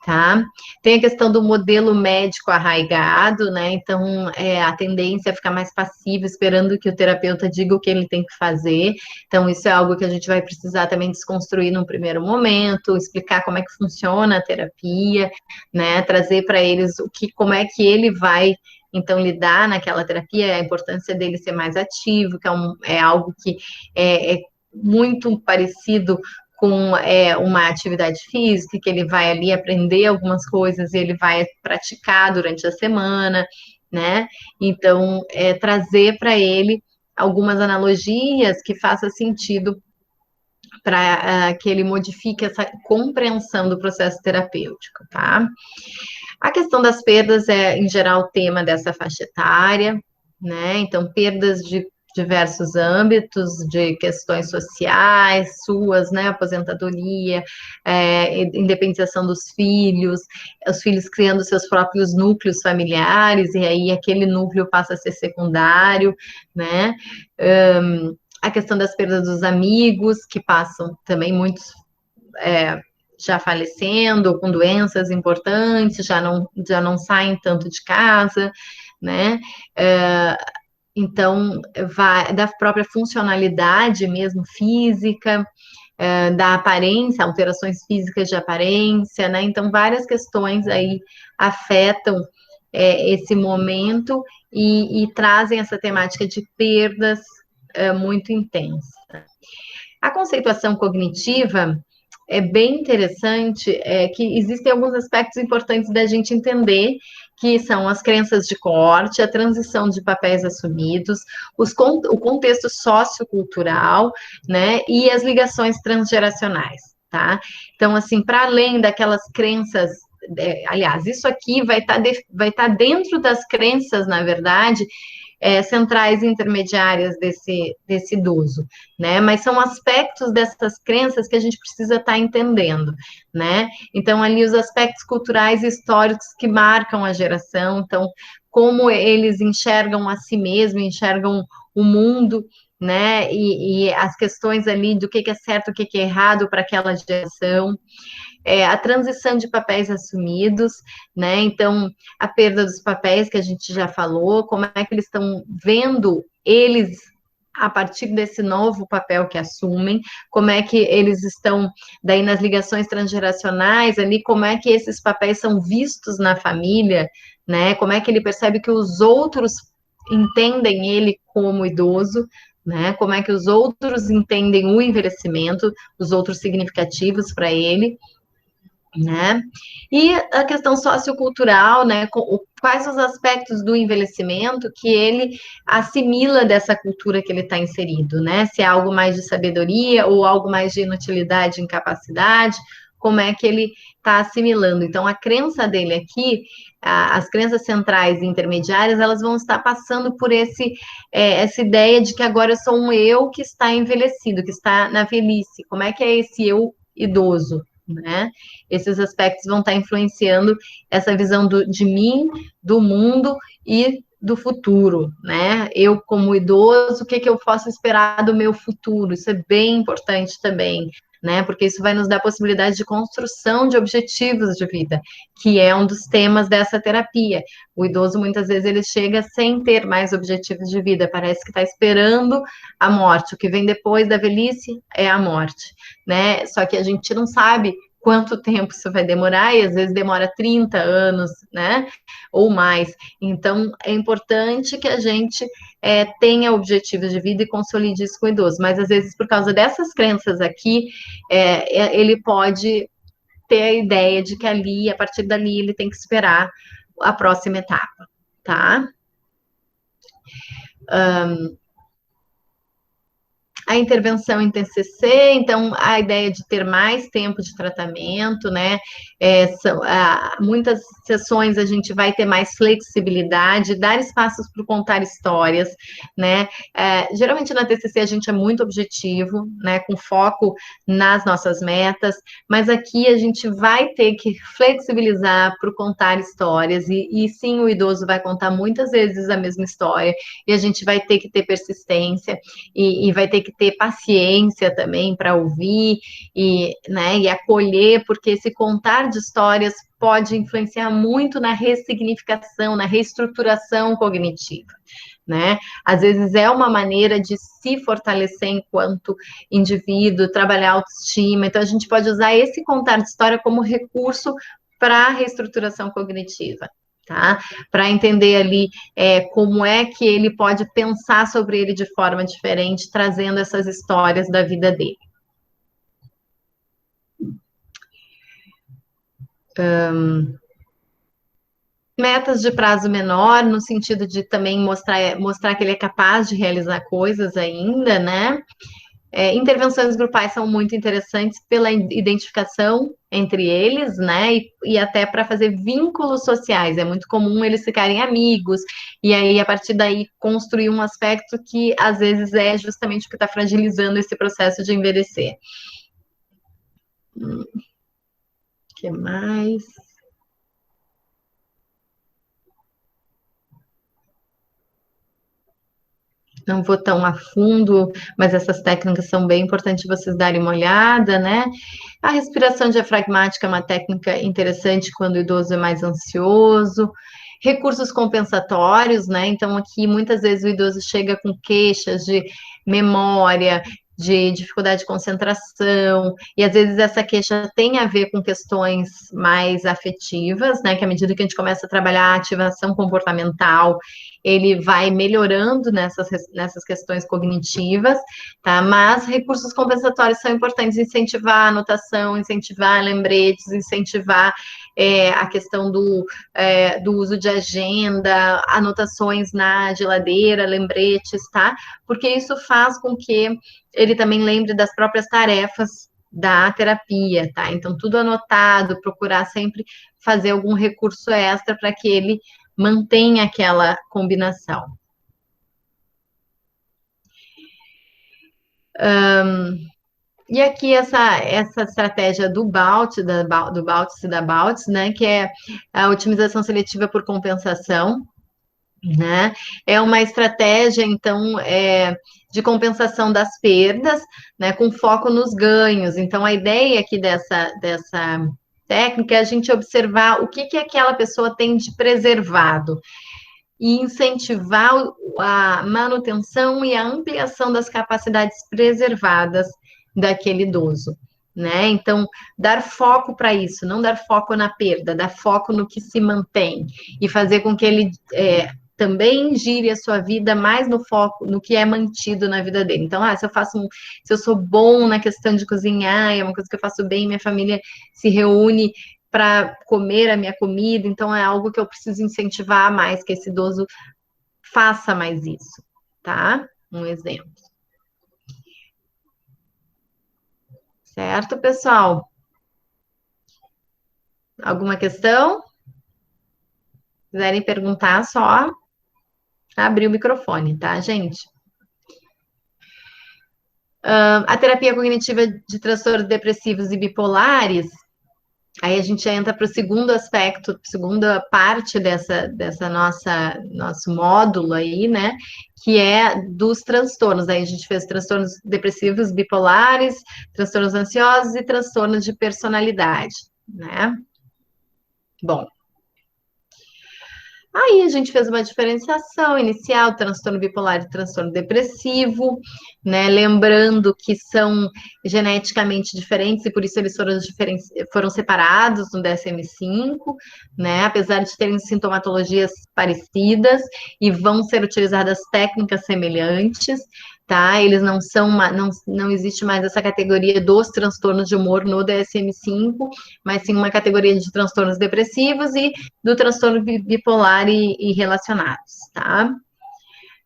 tá? Tem a questão do modelo médico arraigado, né? Então, a tendência é ficar mais passivo, esperando que o terapeuta diga o que ele tem que fazer. Então, isso é algo que a gente vai precisar também desconstruir num primeiro momento, explicar como é que funciona a terapia, né? Trazer para eles como é que ele vai então lidar naquela terapia, a importância dele ser mais ativo, que é algo que é muito parecido com uma atividade física, que ele vai ali aprender algumas coisas e ele vai praticar durante a semana, né? Então, trazer para ele algumas analogias que façam sentido para que ele modifique essa compreensão do processo terapêutico, tá? A questão das perdas em geral, o tema dessa faixa etária, né? Então, perdas de diversos âmbitos, de questões sociais, suas, né? Aposentadoria, independização dos filhos, os filhos criando seus próprios núcleos familiares, e aí aquele núcleo passa a ser secundário, né? A questão das perdas dos amigos, que passam também muitos já falecendo, ou com doenças importantes, já não saem tanto de casa, né? Então, vai da própria funcionalidade mesmo física, da aparência, alterações físicas de aparência, né? Então, várias questões aí afetam esse momento e trazem essa temática de perdas muito intensa. A conceituação cognitiva é bem interessante, que existem alguns aspectos importantes da gente entender, que são as crenças de corte, a transição de papéis assumidos, o contexto sociocultural, né, e as ligações transgeracionais, tá? Então, assim, para além daquelas crenças, aliás, isso aqui vai tá dentro das crenças, na verdade, centrais intermediárias desse idoso, né? Mas são aspectos dessas crenças que a gente precisa estar entendendo, né? Então, ali os aspectos culturais e históricos que marcam a geração, então, como eles enxergam a si mesmos, enxergam o mundo, né? E as questões ali do que é certo, o que é errado para aquela geração, a transição de papéis assumidos, né? Então, a perda dos papéis que a gente já falou, como é que eles estão vendo eles a partir desse novo papel que assumem, como é que eles estão daí nas ligações transgeracionais ali, como é que esses papéis são vistos na família, né? Como é que ele percebe que os outros entendem ele como idoso, né? Como é que os outros entendem o envelhecimento, os outros significativos para ele, né? E a questão sociocultural, né? Quais os aspectos do envelhecimento que ele assimila dessa cultura que ele está inserido, né? Se é algo mais de sabedoria ou algo mais de inutilidade, incapacidade, como é que ele está assimilando? Então, a crença dele aqui, as crenças centrais e intermediárias, elas vão estar passando por essa ideia de que agora eu sou um eu que está envelhecido, que está na velhice. Como é que é esse eu idoso, né? Esses aspectos vão estar influenciando essa visão de mim, do mundo e do futuro, né? Eu, como idoso, o que eu posso esperar do meu futuro? Isso é bem importante também, né? Porque isso vai nos dar a possibilidade de construção de objetivos de vida, que é um dos temas dessa terapia. O idoso, muitas vezes, ele chega sem ter mais objetivos de vida, parece que está esperando a morte. O que vem depois da velhice é a morte, né? Só que a gente não sabe quanto tempo isso vai demorar, e às vezes demora 30 anos, né? Ou mais. Então, é importante que a gente tenha objetivos de vida e consolide isso com o idoso. Mas, às vezes, por causa dessas crenças aqui, ele pode ter a ideia de que ali, a partir dali, ele tem que esperar a próxima etapa, tá? A intervenção em TCC, então a ideia de ter mais tempo de tratamento, né? Muitas sessões a gente vai ter mais flexibilidade, dar espaços para contar histórias, né? Geralmente na TCC a gente é muito objetivo, né? Com foco nas nossas metas, mas aqui a gente vai ter que flexibilizar para contar histórias, e sim, o idoso vai contar muitas vezes a mesma história, e a gente vai ter que ter persistência, e vai ter que ter paciência também para ouvir né, e acolher, porque esse contar de histórias pode influenciar muito na ressignificação, na reestruturação cognitiva, né? Às vezes é uma maneira de se fortalecer enquanto indivíduo, trabalhar a autoestima. Então, a gente pode usar esse contar de história como recurso para a reestruturação cognitiva. Tá? Para entender ali como é que ele pode pensar sobre ele de forma diferente, trazendo essas histórias da vida dele. Metas de prazo menor, no sentido de também mostrar que ele é capaz de realizar coisas ainda, né? Intervenções grupais são muito interessantes pela identificação entre eles, né? E até para fazer vínculos sociais. É muito comum eles ficarem amigos, e aí, a partir daí, construir um aspecto que às vezes é justamente o que está fragilizando esse processo de envelhecer. O que mais? Não vou tão a fundo, mas essas técnicas são bem importantes vocês darem uma olhada, né? A respiração diafragmática é uma técnica interessante quando o idoso é mais ansioso. Recursos compensatórios, né? Então, aqui muitas vezes o idoso chega com queixas de memória, de dificuldade de concentração, e às vezes essa queixa tem a ver com questões mais afetivas, né? Que à medida que a gente começa a trabalhar a ativação comportamental, ele vai melhorando nessas questões cognitivas, tá? Mas recursos compensatórios são importantes, incentivar a anotação, incentivar lembretes, incentivar a questão do uso de agenda, anotações na geladeira, lembretes, tá? Porque isso faz com que ele também lembre das próprias tarefas da terapia, tá? Então, tudo anotado, procurar sempre fazer algum recurso extra para que ele mantenha aquela combinação. E aqui essa estratégia do Bout, do Bout e da Bout, né, que é a otimização seletiva por compensação, né? É uma estratégia, então, de compensação das perdas, né, com foco nos ganhos. Então, a ideia aqui dessa técnica é a gente observar o que aquela pessoa tem de preservado e incentivar a manutenção e a ampliação das capacidades preservadas daquele idoso. Né? Então, dar foco para isso, não dar foco na perda, dar foco no que se mantém e fazer com que ele também gire a sua vida mais no foco, no que é mantido na vida dele. Então, se eu sou bom na questão de cozinhar, é uma coisa que eu faço bem, minha família se reúne para comer a minha comida, então é algo que eu preciso incentivar mais, que esse idoso faça mais isso, tá? Um exemplo. Certo, pessoal? Alguma questão? Quiserem perguntar, só abrir o microfone, tá, gente? A terapia cognitiva de transtornos depressivos e bipolares, aí a gente entra para o segundo aspecto, segunda parte dessa nosso módulo aí, né? Que é dos transtornos. Aí a gente fez transtornos depressivos bipolares, transtornos ansiosos e transtornos de personalidade, né? Bom, aí a gente fez uma diferenciação inicial, transtorno bipolar e transtorno depressivo, né? Lembrando que são geneticamente diferentes e por isso eles foram separados no DSM-5, né? Apesar de terem sintomatologias parecidas e vão ser utilizadas técnicas semelhantes, tá? Eles não são, não existe mais essa categoria dos transtornos de humor no DSM-5, mas sim uma categoria de transtornos depressivos e do transtorno bipolar e relacionados, tá?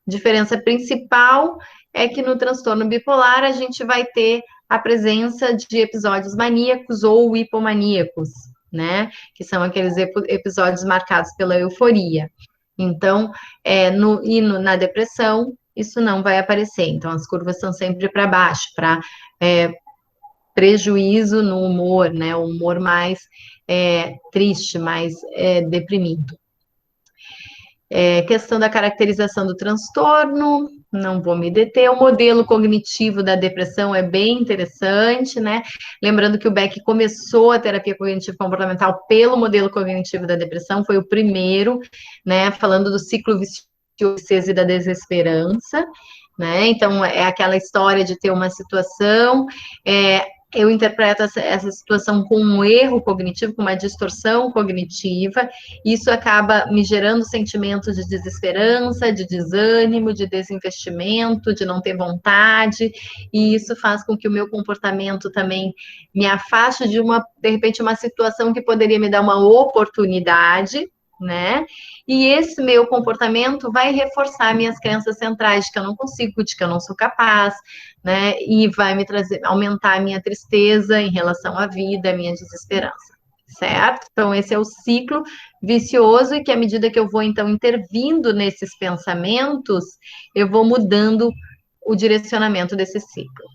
Diferença principal é que no transtorno bipolar a gente vai ter a presença de episódios maníacos ou hipomaníacos, né? Que são aqueles episódios marcados pela euforia. Então, na depressão, isso não vai aparecer. Então, as curvas são sempre para baixo, para prejuízo no humor, né? O humor mais triste, mais deprimido. Questão da caracterização do transtorno, não vou me deter. O modelo cognitivo da depressão é bem interessante, né? Lembrando que o Beck começou a terapia cognitivo comportamental pelo modelo cognitivo da depressão, foi o primeiro, né? Falando do ciclo vicioso e da desesperança, né? Então, é aquela história de ter uma situação, eu interpreto essa situação com um erro cognitivo, com uma distorção cognitiva, isso acaba me gerando sentimentos de desesperança, de desânimo, de desinvestimento, de não ter vontade, e isso faz com que o meu comportamento também me afaste de repente, uma situação que poderia me dar uma oportunidade, né? E esse meu comportamento vai reforçar minhas crenças centrais de que eu não consigo, de que eu não sou capaz, né? E vai me aumentar a minha tristeza em relação à vida, a minha desesperança, certo? Então, esse é o ciclo vicioso e que à medida que eu vou, então, intervindo nesses pensamentos, eu vou mudando o direcionamento desse ciclo.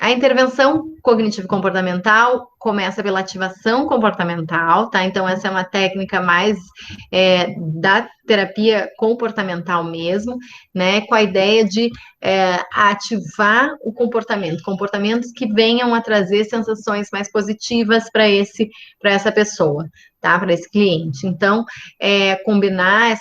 A intervenção cognitivo-comportamental começa pela ativação comportamental, tá? Então, essa é uma técnica mais da terapia comportamental mesmo, né? Com a ideia de ativar o comportamento, comportamentos que venham a trazer sensações mais positivas para essa pessoa, tá? Para esse cliente. Então, combinar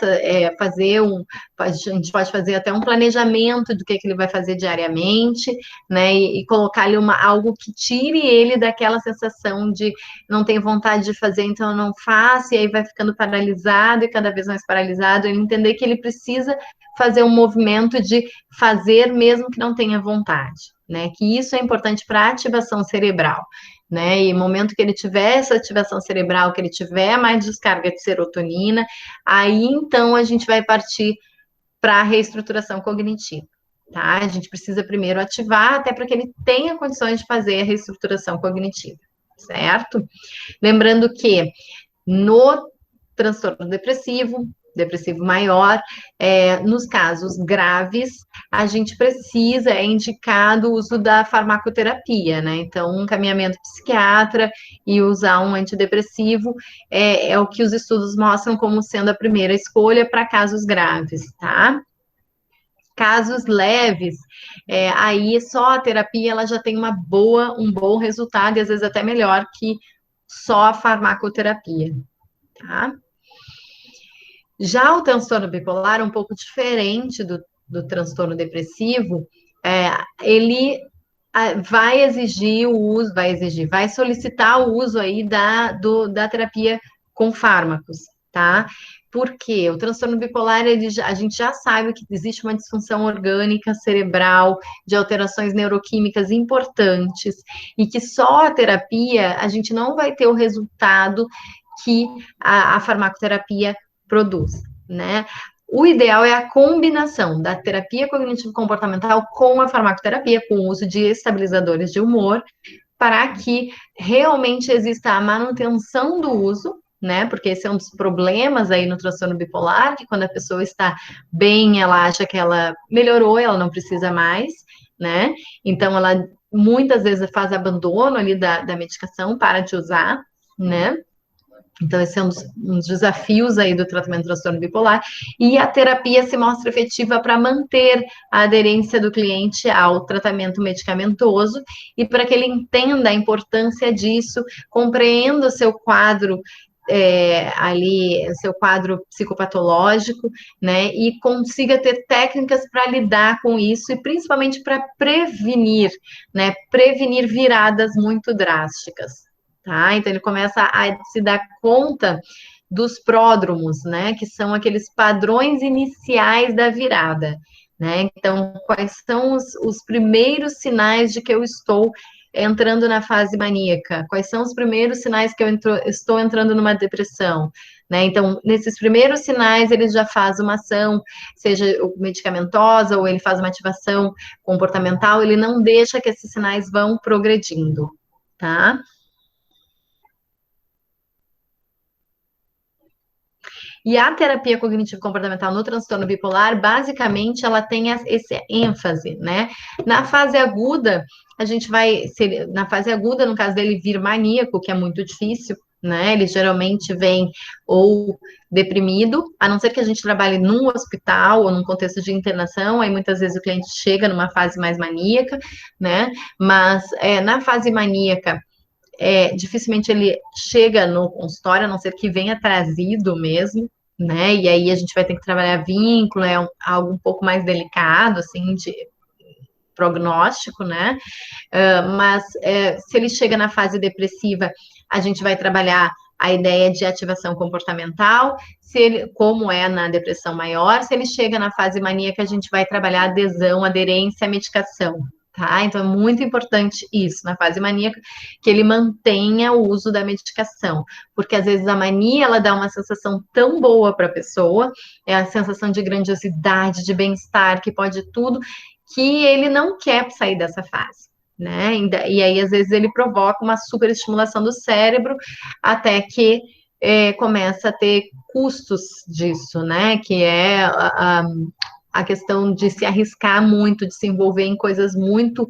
a gente pode fazer até um planejamento do que ele vai fazer diariamente, né? E colocar ali algo que tire ele daquela sensação de não ter vontade de fazer, então eu não faço, e aí vai ficando paralisado e cada vez mais paralisado, ele entender que ele precisa fazer um movimento de fazer mesmo que não tenha vontade, né? Que isso é importante para a ativação cerebral, né? E no momento que ele tiver essa ativação cerebral, que ele tiver mais descarga de serotonina, aí então a gente vai partir para a reestruturação cognitiva, tá? A gente precisa primeiro ativar até para que ele tenha condições de fazer a reestruturação cognitiva, certo? Lembrando que no transtorno depressivo maior, nos casos graves, a gente precisa, é indicado o uso da farmacoterapia, né? Então, um encaminhamento psiquiatra e usar um antidepressivo é o que os estudos mostram como sendo a primeira escolha para casos graves, tá? Casos leves, aí só a terapia ela já tem um bom resultado, e às vezes até melhor que só a farmacoterapia, tá? Já o transtorno bipolar, um pouco diferente do transtorno depressivo, ele vai solicitar o uso aí da terapia com fármacos, tá? Porque o transtorno bipolar, a gente já sabe que existe uma disfunção orgânica cerebral, de alterações neuroquímicas importantes, e que só a terapia, a gente não vai ter o resultado que a farmacoterapia produz, né? O ideal é a combinação da terapia cognitivo-comportamental com a farmacoterapia, com o uso de estabilizadores de humor, para que realmente exista a manutenção do uso, né? Porque esse é um dos problemas aí no transtorno bipolar, que quando a pessoa está bem, ela acha que ela melhorou, ela não precisa mais, né? Então, ela muitas vezes faz abandono ali da medicação, para de usar, né? Então, esse é um dos desafios aí do tratamento do transtorno bipolar, e a terapia se mostra efetiva para manter a aderência do cliente ao tratamento medicamentoso e para que ele entenda a importância disso, compreenda o seu quadro seu quadro psicopatológico, né, e consiga ter técnicas para lidar com isso e principalmente para prevenir, né, prevenir viradas muito drásticas. Tá? Então, ele começa a se dar conta dos pródromos, né? Que são aqueles padrões iniciais da virada, né? Então, quais são os primeiros sinais de que eu estou entrando na fase maníaca? Quais são os primeiros sinais que eu estou entrando numa depressão? Né? Então, nesses primeiros sinais, ele já faz uma ação, seja medicamentosa ou ele faz uma ativação comportamental, ele não deixa que esses sinais vão progredindo, tá? E a terapia cognitivo-comportamental no transtorno bipolar, basicamente, ela tem esse ênfase, né? Na fase aguda, na fase aguda, no caso dele vir maníaco, que é muito difícil, né? Ele geralmente vem ou deprimido, a não ser que a gente trabalhe num hospital ou num contexto de internação, aí muitas vezes o cliente chega numa fase mais maníaca, né? Mas na fase maníaca, dificilmente ele chega no consultório, a não ser que venha trazido mesmo, né? E aí a gente vai ter que trabalhar vínculo, algo um pouco mais delicado, assim, de prognóstico, né? Mas se ele chega na fase depressiva, a gente vai trabalhar a ideia de ativação comportamental, como é na depressão maior. Se ele chega na fase maníaca, a gente vai trabalhar adesão, aderência à medicação, tá? Então, é muito importante isso, na fase maníaca, que ele mantenha o uso da medicação, porque às vezes a mania, ela dá uma sensação tão boa para a pessoa, é a sensação de grandiosidade, de bem-estar, que pode tudo, que ele não quer sair dessa fase, né? E aí, às vezes, ele provoca uma superestimulação do cérebro, até que começa a ter custos disso, né? Que é a questão de se arriscar muito, de se envolver em coisas muito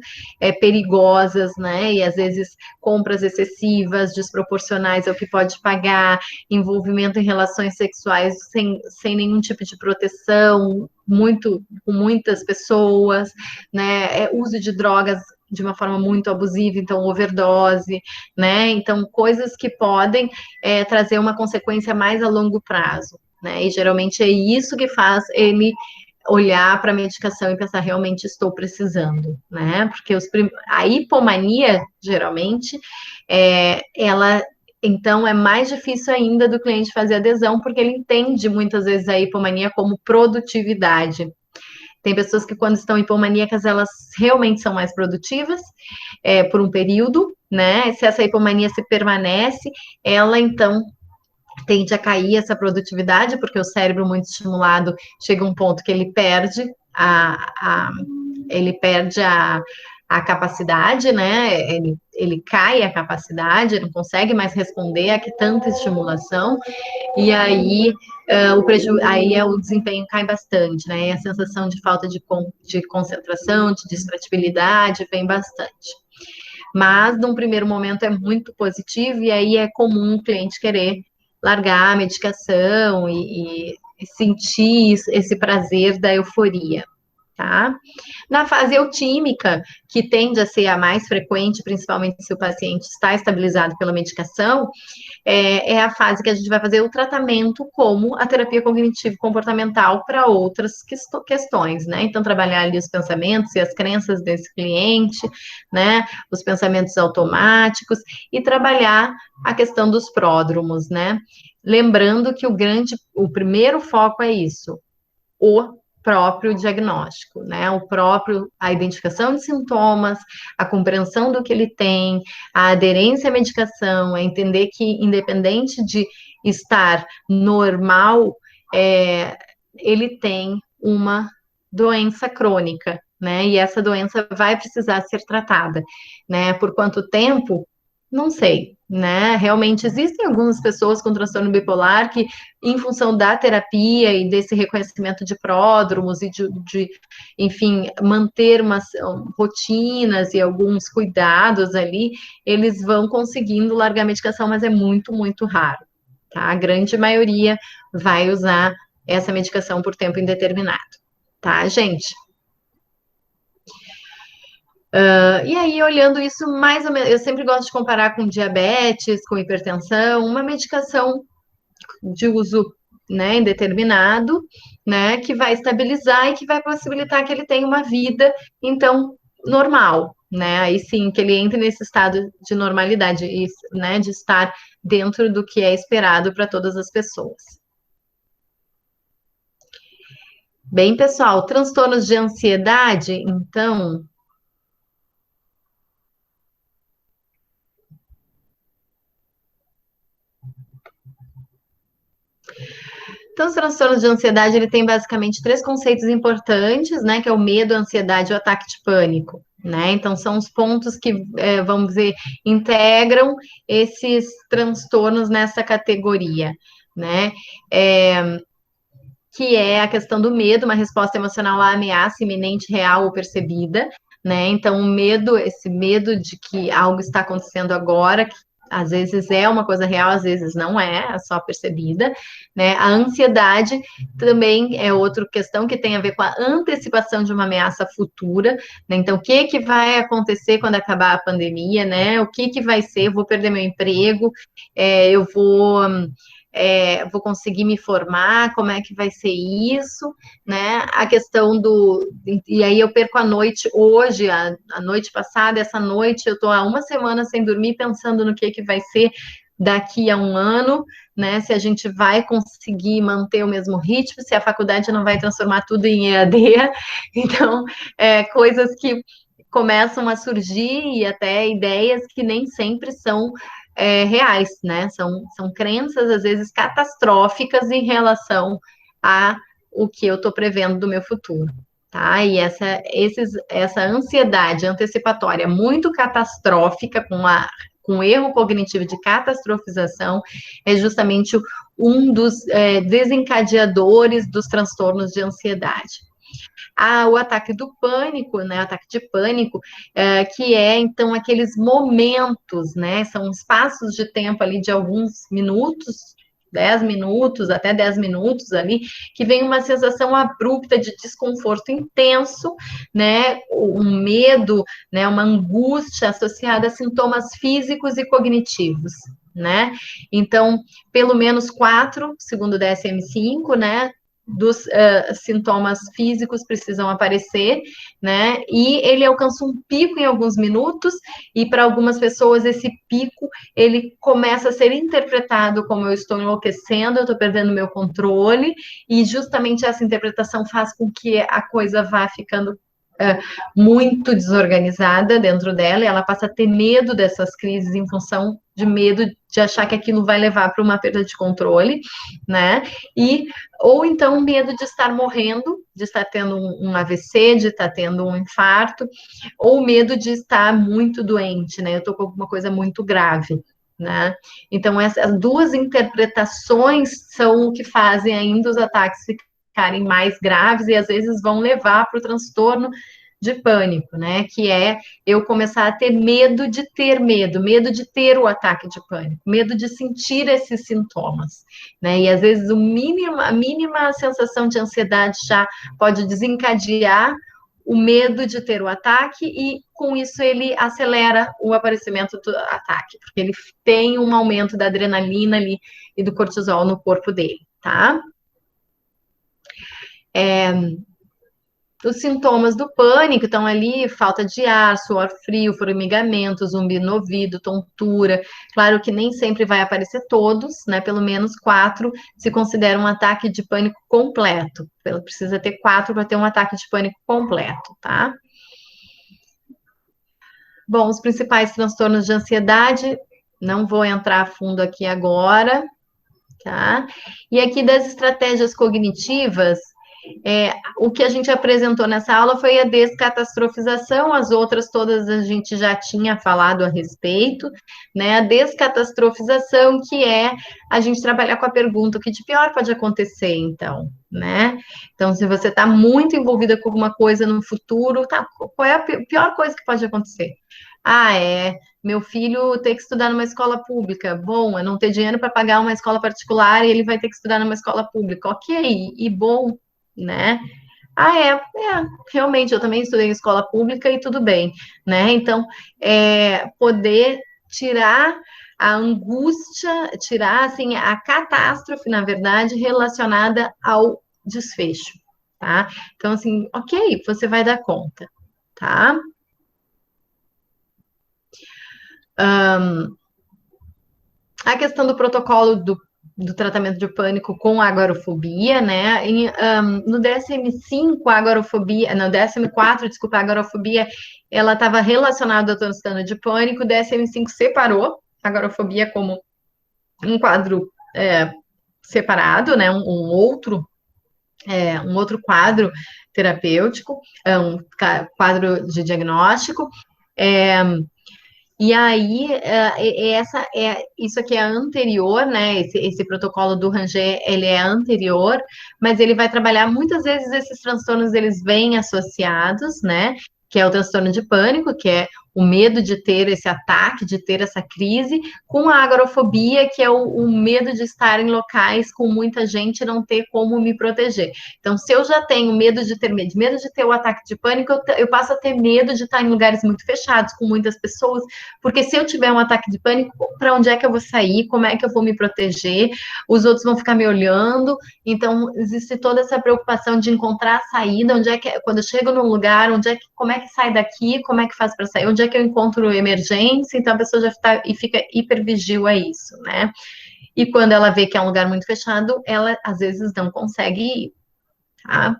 perigosas, né? E às vezes compras excessivas, desproporcionais ao que pode pagar, envolvimento em relações sexuais sem nenhum tipo de proteção, com muitas pessoas, né? Uso de drogas de uma forma muito abusiva, então overdose, né? Então, coisas que podem trazer uma consequência mais a longo prazo, né? E geralmente é isso que faz ele olhar para a medicação e pensar, realmente estou precisando, né? Porque a hipomania, geralmente, ela então é mais difícil ainda do cliente fazer adesão, porque ele entende muitas vezes a hipomania como produtividade. Tem pessoas que, quando estão hipomaníacas, elas realmente são mais produtivas por um período, né? Se essa hipomania se permanece, ela então tende a cair essa produtividade, porque o cérebro muito estimulado chega a um ponto que ele perde a capacidade, né? Ele cai a capacidade, não consegue mais responder a que tanta estimulação, e aí o desempenho cai bastante, né? E a sensação de falta de concentração, de distratibilidade vem bastante. Mas, num primeiro momento, é muito positivo, e aí é comum o cliente querer largar a medicação e sentir esse prazer da euforia, tá? Na fase eutímica, que tende a ser a mais frequente, principalmente se o paciente está estabilizado pela medicação, é a fase que a gente vai fazer o tratamento como a terapia cognitivo-comportamental para outras questões, né? Então, trabalhar ali os pensamentos e as crenças desse cliente, né? Os pensamentos automáticos e trabalhar a questão dos pródromos, né? Lembrando que o primeiro foco é isso, o próprio diagnóstico, né? A identificação de sintomas, a compreensão do que ele tem, a aderência à medicação, é entender que, independente de estar normal, ele tem uma doença crônica, né? E essa doença vai precisar ser tratada, né? Por quanto tempo? Não sei, né? Realmente existem algumas pessoas com transtorno bipolar que, em função da terapia e desse reconhecimento de pródromos e enfim, manter umas rotinas e alguns cuidados ali, eles vão conseguindo largar a medicação, mas é muito, muito raro, tá? A grande maioria vai usar essa medicação por tempo indeterminado, tá, gente? E aí, olhando isso mais ou menos, eu sempre gosto de comparar com diabetes, com hipertensão, uma medicação de uso, né, indeterminado, né, que vai estabilizar e que vai possibilitar que ele tenha uma vida, então, normal, né, aí sim, que ele entre nesse estado de normalidade, né, de estar dentro do que é esperado para todas as pessoas. Bem, pessoal, transtornos de ansiedade, então, os transtornos de ansiedade, ele tem basicamente 3 conceitos importantes, né, que é o medo, a ansiedade e o ataque de pânico, né? Então, são os pontos que, vamos dizer, integram esses transtornos nessa categoria, né? Que é a questão do medo, uma resposta emocional à ameaça iminente, real ou percebida, né? Então, esse medo de que algo está acontecendo agora, que às vezes é uma coisa real, às vezes não é só percebida, né? A ansiedade também é outra questão que tem a ver com a antecipação de uma ameaça futura, né? Então, o que vai acontecer quando acabar a pandemia, né? O que vai ser? Eu vou perder meu emprego, eu vou conseguir me formar, como é que vai ser isso, né? A questão e aí eu perco a noite hoje, a noite passada, essa noite eu estou há uma semana sem dormir, pensando no que vai ser daqui a um ano, né? Se a gente vai conseguir manter o mesmo ritmo, se a faculdade não vai transformar tudo em EAD. Então, coisas que começam a surgir e até ideias que nem sempre são reais, né? São crenças, às vezes, catastróficas em relação a o que eu estou prevendo do meu futuro, tá? E essa ansiedade antecipatória muito catastrófica, com erro cognitivo de catastrofização, é justamente um dos desencadeadores dos transtornos de ansiedade. O ataque do pânico, né? O ataque de pânico, que é, então, aqueles momentos, né? São espaços de tempo ali de alguns minutos, 10 minutos, até 10 minutos ali, que vem uma sensação abrupta de desconforto intenso, né? Um medo, né? Uma angústia associada a sintomas físicos e cognitivos, né? Então, pelo menos 4, segundo o DSM-5, né? Dos sintomas físicos precisam aparecer, né? E ele alcança um pico em alguns minutos, e para algumas pessoas esse pico ele começa a ser interpretado como eu estou enlouquecendo, eu estou perdendo meu controle, e justamente essa interpretação faz com que a coisa vá ficando muito desorganizada dentro dela, e ela passa a ter medo dessas crises em função de medo de achar que aquilo vai levar para uma perda de controle, né? Ou então medo de estar morrendo, de estar tendo um AVC, de estar tendo um infarto, ou medo de estar muito doente, né? Eu estou com alguma coisa muito grave, né? Então, essas duas interpretações são o que fazem ainda os ataques ficarem mais graves e às vezes vão levar para o transtorno de pânico, né? Que é eu começar a ter medo de ter medo, medo de ter o ataque de pânico, medo de sentir esses sintomas, né? E às vezes a mínima sensação de ansiedade já pode desencadear o medo de ter o ataque, e com isso ele acelera o aparecimento do ataque, porque ele tem um aumento da adrenalina ali e do cortisol no corpo dele, tá? Os sintomas do pânico estão ali: falta de ar, suor frio, formigamento, zumbido no ouvido, tontura. Claro que nem sempre vai aparecer todos, né? Pelo menos 4 se considera um ataque de pânico completo. Precisa ter 4 para ter um ataque de pânico completo, tá? Bom, os principais transtornos de ansiedade, não vou entrar a fundo aqui agora, tá? E aqui das estratégias cognitivas, o que a gente apresentou nessa aula foi a descatastrofização, as outras todas a gente já tinha falado a respeito, né? A descatastrofização, que é a gente trabalhar com a pergunta: o que de pior pode acontecer, então, né? Então, se você está muito envolvida com alguma coisa no futuro, tá, qual é a pior coisa que pode acontecer? Meu filho ter que estudar numa escola pública. Bom, é não ter dinheiro para pagar uma escola particular e ele vai ter que estudar numa escola pública. Ok, e bom, né? Realmente, eu também estudei em escola pública e tudo bem, né? Então, poder tirar a angústia, tirar, assim, a catástrofe, na verdade, relacionada ao desfecho, tá? Então, assim, ok, você vai dar conta, tá? A questão do protocolo do tratamento de pânico com agorafobia, né? No DSM-5, a agorafobia, no DSM-4, desculpa, a agorafobia, ela estava relacionada ao transtorno de pânico. O DSM-5 separou a agorafobia como um quadro separado, né? Um outro quadro terapêutico, um quadro de diagnóstico. E aí, isso aqui é anterior, né? Esse protocolo do Ranger, ele é anterior, mas ele vai trabalhar, muitas vezes esses transtornos, eles vêm associados, né? Que é o transtorno de pânico, que é o medo de ter esse ataque, de ter essa crise, com a agorafobia, que é o medo de estar em locais com muita gente e não ter como me proteger. Então, se eu já tenho medo de ter o ataque de pânico, eu passo a ter medo de estar em lugares muito fechados, com muitas pessoas, porque se eu tiver um ataque de pânico, para onde é que eu vou sair? Como é que eu vou me proteger? Os outros vão ficar me olhando. Então, existe toda essa preocupação de encontrar a saída, quando eu chego num lugar, como é que sai daqui? Como é que faz para sair? Onde é que eu encontro emergência? Então, a pessoa já fica hipervigil a isso, né? E quando ela vê que é um lugar muito fechado, ela, às vezes, não consegue ir, tá?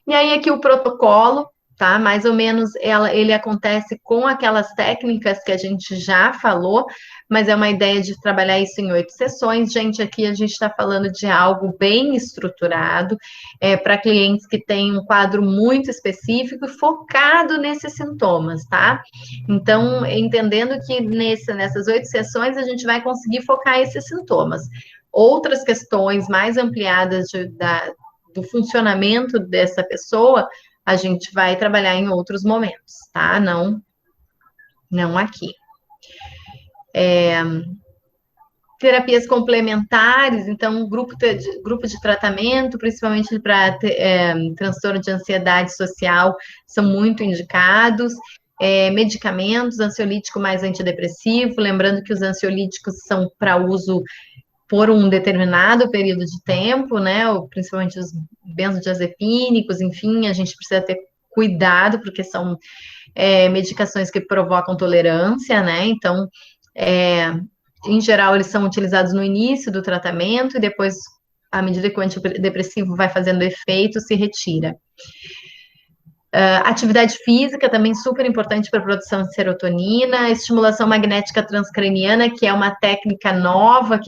E aí, aqui o protocolo, tá? Mais ou menos ele acontece com aquelas técnicas que a gente já falou, mas é uma ideia de trabalhar isso em 8 sessões. Gente, aqui a gente está falando de algo bem estruturado, para clientes que têm um quadro muito específico e focado nesses sintomas, tá? Então, entendendo que nessas 8 sessões a gente vai conseguir focar esses sintomas. Outras questões mais ampliadas do funcionamento dessa pessoa, a gente vai trabalhar em outros momentos, tá? Não aqui. Terapias complementares, então, grupo de tratamento, principalmente para transtorno de ansiedade social, são muito indicados. Medicamentos, ansiolítico mais antidepressivo, lembrando que os ansiolíticos são para uso por um determinado período de tempo, né? Ou principalmente os benzodiazepínicos, enfim, a gente precisa ter cuidado, porque são medicações que provocam tolerância, né? Então, em geral, eles são utilizados no início do tratamento e depois, à medida que o antidepressivo vai fazendo efeito, se retira. Atividade física também super importante para a produção de serotonina, estimulação magnética transcraniana, que é uma técnica nova,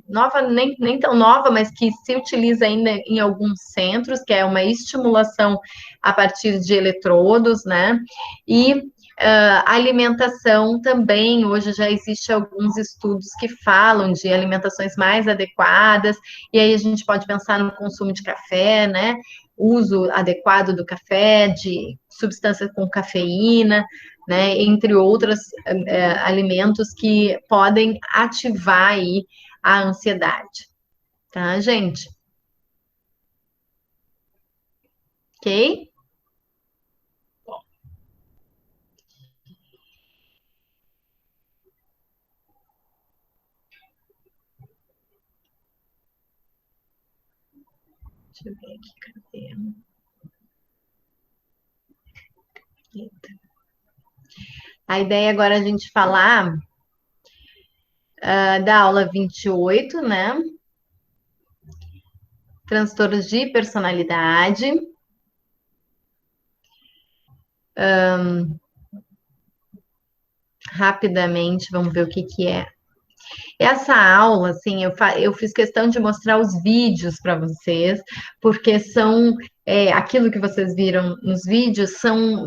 nova, nem tão nova, mas que se utiliza ainda em alguns centros, que é uma estimulação a partir de eletrodos, né? E alimentação também, hoje já existe alguns estudos que falam de alimentações mais adequadas, e aí a gente pode pensar no consumo de café, né? Uso adequado do café, de substâncias com cafeína, né? Entre outros alimentos que podem ativar aí a ansiedade. Tá, gente? Ok? Deixa eu ver aqui, cadê? Eita. A ideia agora é a gente falar da aula 28, né? Transtornos de personalidade. Rapidamente, vamos ver o que é. Essa aula, assim, eu fiz questão de mostrar os vídeos para vocês, porque são aquilo que vocês viram nos vídeos,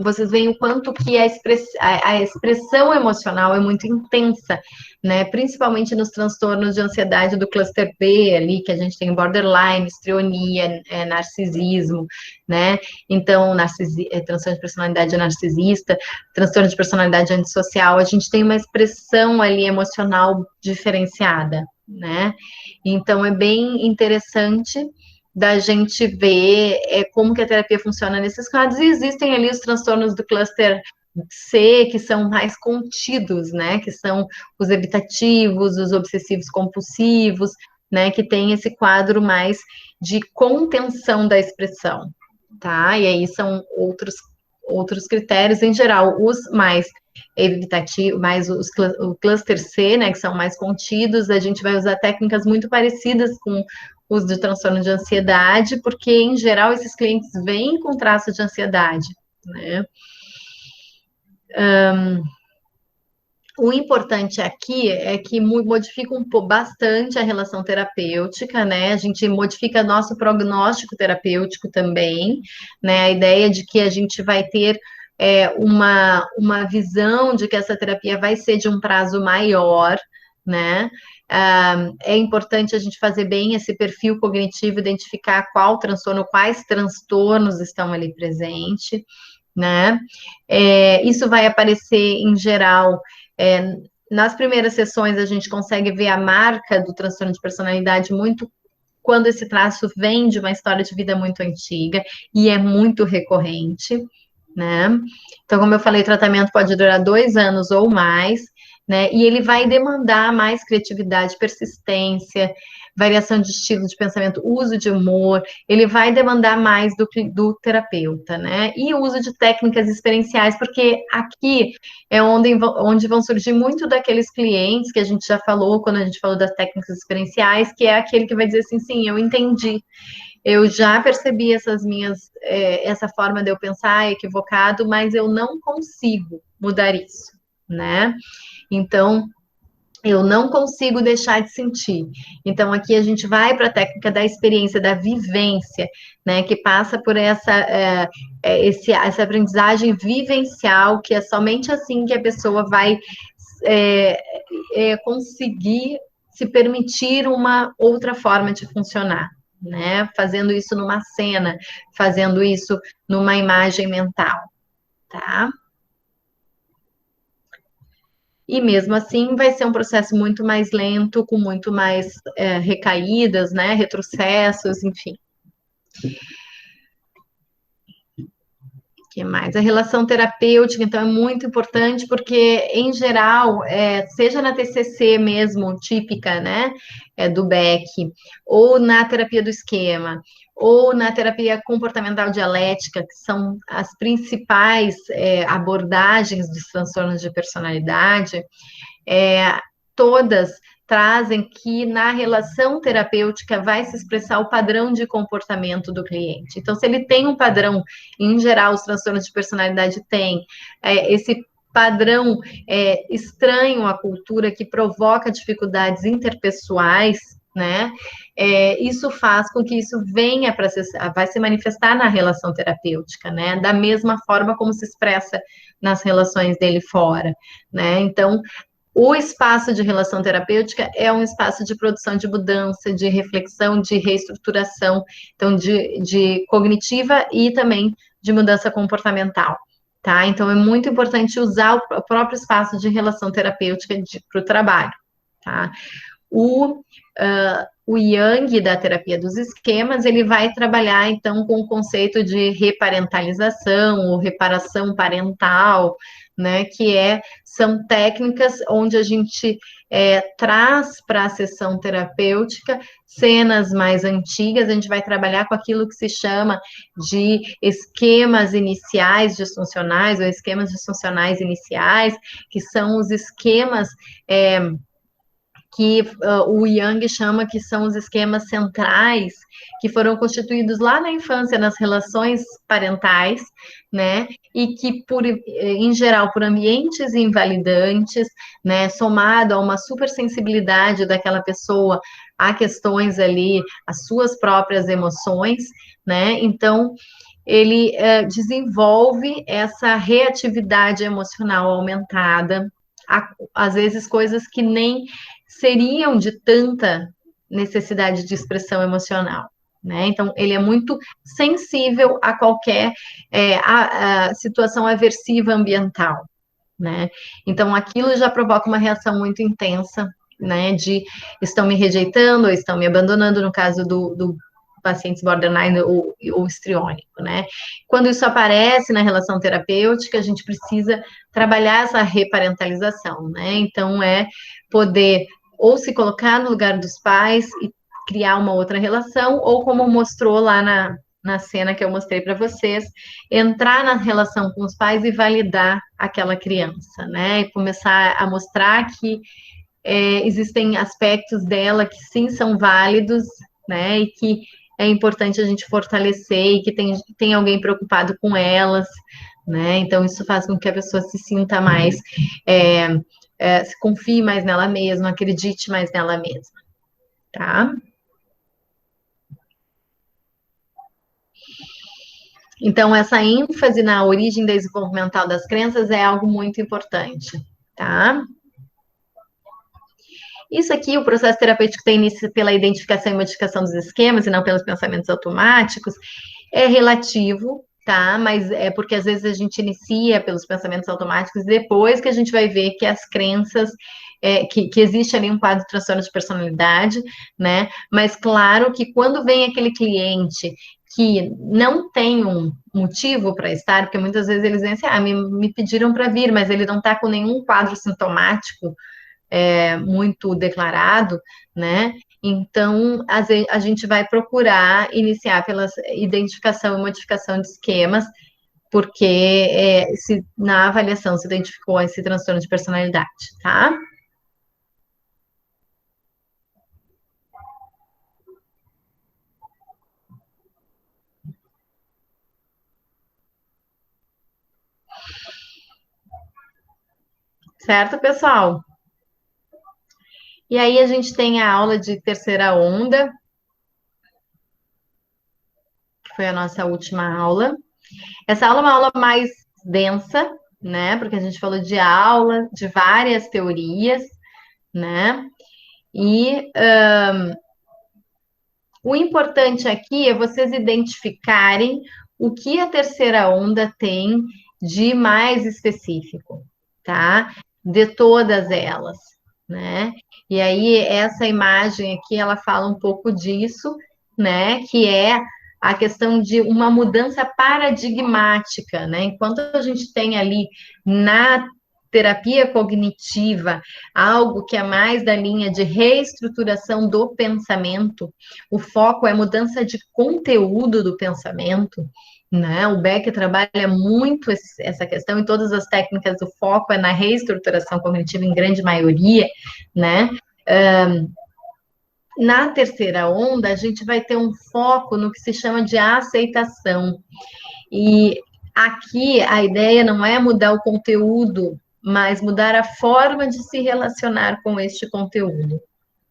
vocês veem o quanto que a expressão emocional é muito intensa, né? Principalmente nos transtornos de ansiedade do cluster B ali, que a gente tem borderline, histrionia, narcisismo, né? Então, transtorno de personalidade narcisista, transtorno de personalidade antissocial, a gente tem uma expressão ali emocional diferenciada, né? Então, é bem interessante da gente ver como que a terapia funciona nesses casos, e existem ali os transtornos do cluster C, que são mais contidos, né, que são os evitativos, os obsessivos compulsivos, né, que tem esse quadro mais de contenção da expressão, tá? E aí são outros critérios, em geral, os mais evitativo, mais o cluster C, né, que são mais contidos, a gente vai usar técnicas muito parecidas com os de transtorno de ansiedade, porque, em geral, esses clientes vêm com traço de ansiedade, né? O importante aqui é que modifica bastante a relação terapêutica, né? A gente modifica nosso prognóstico terapêutico também, né? A ideia de que a gente vai ter uma visão de que essa terapia vai ser de um prazo maior, né? É importante a gente fazer bem esse perfil cognitivo, identificar quais transtornos estão ali presentes, né? Isso vai aparecer em geral. Nas primeiras sessões, a gente consegue ver a marca do transtorno de personalidade muito quando esse traço vem de uma história de vida muito antiga e é muito recorrente, né? Então, como eu falei, o tratamento pode durar 2 anos ou mais, né? E ele vai demandar mais criatividade, persistência, variação de estilo de pensamento, uso de humor, ele vai demandar mais do terapeuta, né? E o uso de técnicas experienciais, porque aqui é onde vão surgir muito daqueles clientes que a gente já falou, quando a gente falou das técnicas experienciais, que é aquele que vai dizer assim, sim, eu entendi, eu já percebi essa forma de eu pensar equivocado, mas eu não consigo mudar isso, né? Então, eu não consigo deixar de sentir. Então, aqui a gente vai para a técnica da experiência, da vivência, né? Que passa por essa aprendizagem vivencial, que é somente assim que a pessoa vai conseguir se permitir uma outra forma de funcionar, né? Fazendo isso numa cena, fazendo isso numa imagem mental, tá? E mesmo assim vai ser um processo muito mais lento, com muito mais recaídas, né? Retrocessos, enfim. Que mais? A relação terapêutica, então, é muito importante, porque, em geral, seja na TCC mesmo, típica, né, do Beck, ou na terapia do esquema, ou na terapia comportamental dialética, que são as principais abordagens dos transtornos de personalidade, todas trazem que na relação terapêutica vai se expressar o padrão de comportamento do cliente. Então, se ele tem um padrão, em geral, os transtornos de personalidade têm, esse padrão estranho à cultura que provoca dificuldades interpessoais, né? Isso faz com que isso venha para vai se manifestar na relação terapêutica, né? Da mesma forma como se expressa nas relações dele fora, né? Então, o espaço de relação terapêutica é um espaço de produção de mudança, de reflexão, de reestruturação, então de cognitiva e também de mudança comportamental, tá? Então é muito importante usar o próprio espaço de relação terapêutica para o trabalho, tá? O Yang da terapia dos esquemas, ele vai trabalhar então com o conceito de reparentalização ou reparação parental, né, que são técnicas onde a gente traz para a sessão terapêutica cenas mais antigas, a gente vai trabalhar com aquilo que se chama de esquemas iniciais disfuncionais ou esquemas disfuncionais iniciais, que são os esquemas que o Yang chama que são os esquemas centrais, que foram constituídos lá na infância, nas relações parentais, né, e que, em geral, por ambientes invalidantes, né, somado a uma supersensibilidade daquela pessoa a questões ali, as suas próprias emoções, né, então ele desenvolve essa reatividade emocional aumentada, às vezes coisas que nem seriam de tanta necessidade de expressão emocional, né? Então, ele é muito sensível a qualquer a situação aversiva ambiental, né? Então, aquilo já provoca uma reação muito intensa, né? De estão me rejeitando ou estão me abandonando, no caso do pacientes borderline ou histriônico, né? Quando isso aparece na relação terapêutica, a gente precisa trabalhar essa reparentalização, né? Então, poder ou se colocar no lugar dos pais e criar uma outra relação, ou como mostrou lá na cena que eu mostrei para vocês, entrar na relação com os pais e validar aquela criança, né? E começar a mostrar que existem aspectos dela que sim são válidos, né? E que é importante a gente fortalecer e que tem alguém preocupado com elas, né? Então, isso faz com que a pessoa se sinta mais, se confie mais nela mesma, acredite mais nela mesma, tá? Então, essa ênfase na origem desenvolvimental das crenças é algo muito importante, tá? Isso aqui, o processo terapêutico tem início pela identificação e modificação dos esquemas e não pelos pensamentos automáticos, é relativo, tá? Mas é porque às vezes a gente inicia pelos pensamentos automáticos e depois que a gente vai ver que as crenças, que existe ali um quadro de transtorno de personalidade, né? Mas claro que quando vem aquele cliente que não tem um motivo para estar, porque muitas vezes eles dizem assim, me pediram para vir, mas ele não está com nenhum quadro sintomático muito declarado, né? Então, a gente vai procurar iniciar pela identificação e modificação de esquemas, porque se na avaliação se identificou esse transtorno de personalidade, tá? Certo, pessoal? E aí a gente tem a aula de terceira onda, que foi a nossa última aula. Essa aula é uma aula mais densa, né? Porque a gente falou de aula, de várias teorias, né? E O importante aqui é vocês identificarem o que a terceira onda tem de mais específico, tá? De todas elas, né? E aí, essa imagem aqui, ela fala um pouco disso, né? Que é a questão de uma mudança paradigmática, né? Enquanto a gente tem ali na terapia cognitiva algo que é mais da linha de reestruturação do pensamento, o foco é mudança de conteúdo do pensamento, né? O Beck trabalha muito essa questão em todas as técnicas, o foco é na reestruturação cognitiva em grande maioria, né? Na terceira onda, a gente vai ter um foco no que se chama de aceitação. E aqui a ideia não é mudar o conteúdo, mas mudar a forma de se relacionar com este conteúdo,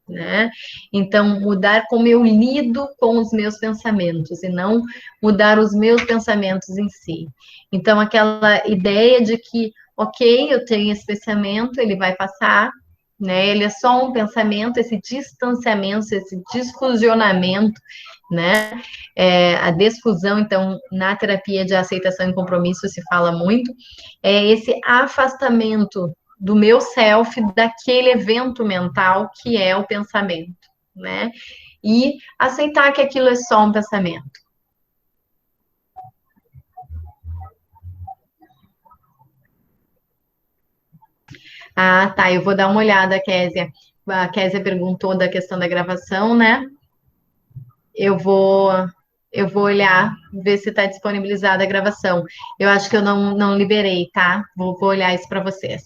né? Então, mudar como eu lido com os meus pensamentos e não mudar os meus pensamentos em si. Então, aquela ideia de que, ok, eu tenho esse pensamento, ele vai passar, né? Ele é só um pensamento, esse distanciamento, esse desfusionamento, né? A desfusão, então, na terapia de aceitação e compromisso se fala muito, é esse afastamento do meu self daquele evento mental que é o pensamento, né? E aceitar que aquilo é só um pensamento. Ah, tá, eu vou dar uma olhada, Késia. A Késia perguntou da questão da gravação, né? Eu vou eu vou olhar, ver se está disponibilizada a gravação. Eu acho que eu não liberei, tá? Vou olhar isso para vocês.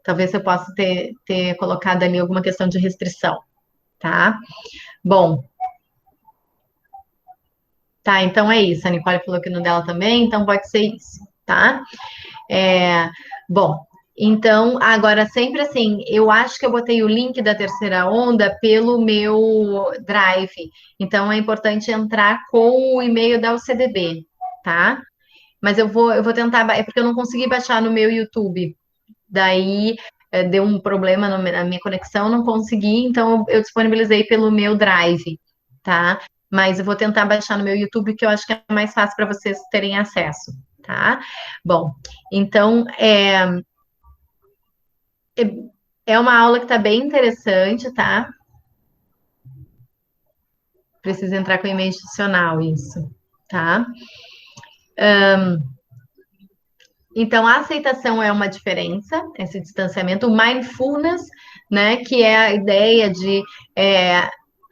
Talvez eu possa ter colocado ali alguma questão de restrição, tá? Bom, tá, então é isso. A Nicole falou que no dela também, então pode ser isso, tá? Bom, então, agora sempre assim, eu acho que eu botei o link da terceira onda pelo meu Drive. Então, é importante entrar com o e-mail da UCDB, tá? Mas eu vou tentar, é porque eu não consegui baixar no meu YouTube. Daí, deu um problema na minha conexão, não consegui, então eu disponibilizei pelo meu Drive, tá? Mas eu vou tentar baixar no meu YouTube, que eu acho que é mais fácil para vocês terem acesso, tá? Bom, então, é uma aula que está bem interessante, tá? Precisa entrar com e-mail institucional, isso, tá? Então, a aceitação é uma diferença, esse distanciamento. O mindfulness, né, que é a ideia de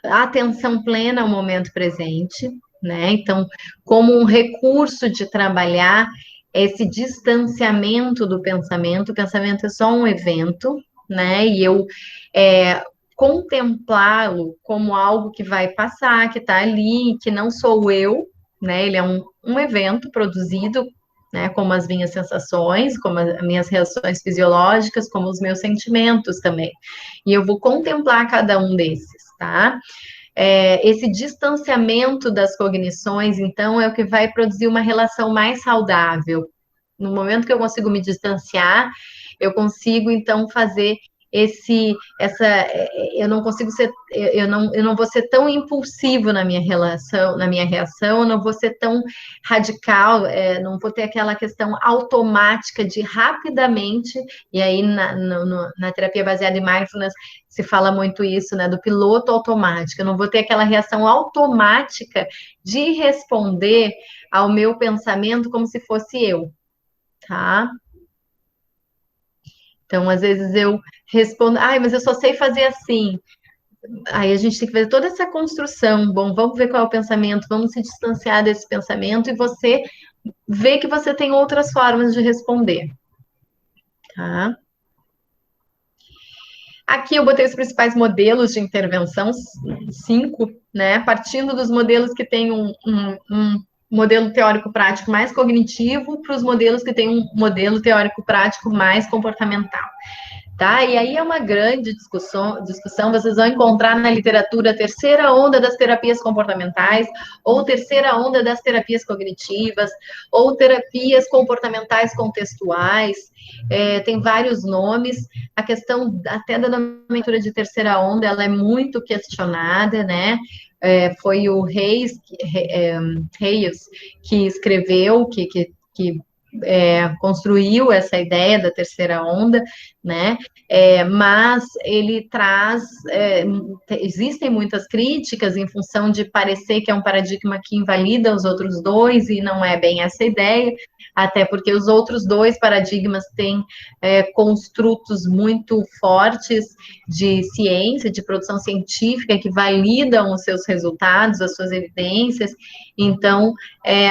atenção plena ao momento presente, né? Então, como um recurso de trabalhar esse distanciamento do pensamento. O pensamento é só um evento, né? E eu contemplá-lo como algo que vai passar, que está ali, que não sou eu, né? Ele é um evento produzido, né? Como as minhas sensações, como as minhas reações fisiológicas, como os meus sentimentos também. E eu vou contemplar cada um desses, tá? Esse distanciamento das cognições, então, é o que vai produzir uma relação mais saudável. No momento que eu consigo me distanciar, eu consigo, então, fazer eu não consigo ser, eu não vou ser tão impulsivo na minha relação, na minha reação, eu não vou ser tão radical, não vou ter aquela questão automática de rapidamente, e aí na terapia baseada em mindfulness se fala muito isso, né, do piloto automático, eu não vou ter aquela reação automática de responder ao meu pensamento como se fosse eu, tá? Então, às vezes eu respondo, mas eu só sei fazer assim. Aí a gente tem que fazer toda essa construção. Bom, vamos ver qual é o pensamento, vamos se distanciar desse pensamento e você vê que você tem outras formas de responder, tá? Aqui eu botei os principais modelos de intervenção, 5, né? Partindo dos modelos que têm um modelo teórico-prático mais cognitivo para os modelos que têm um modelo teórico-prático mais comportamental. tá? E aí é uma grande discussão, vocês vão encontrar na literatura a terceira onda das terapias comportamentais, ou terceira onda das terapias cognitivas, ou terapias comportamentais contextuais, tem vários nomes. A questão até da nomenclatura de terceira onda, ela é muito questionada, né? Foi o Reis que escreveu, que construiu essa ideia da terceira onda, né? Mas ele traz, existem muitas críticas em função de parecer que é um paradigma que invalida os outros dois, e não é bem essa ideia, até porque os outros dois paradigmas têm construtos muito fortes de ciência, de produção científica, que validam os seus resultados, as suas evidências. Então,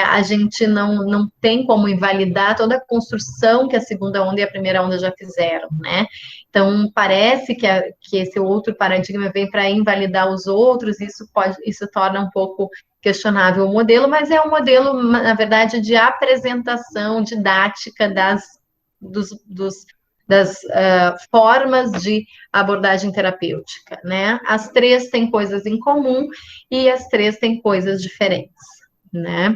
a gente não tem como invalidar toda a construção que a segunda onda e a primeira onda já fizeram, né? Então, parece que esse outro paradigma vem para invalidar os outros, isso torna um pouco questionável o modelo, mas é um modelo, na verdade, de apresentação didática das formas de abordagem terapêutica, né? As três têm coisas em comum e as três têm coisas diferentes, né?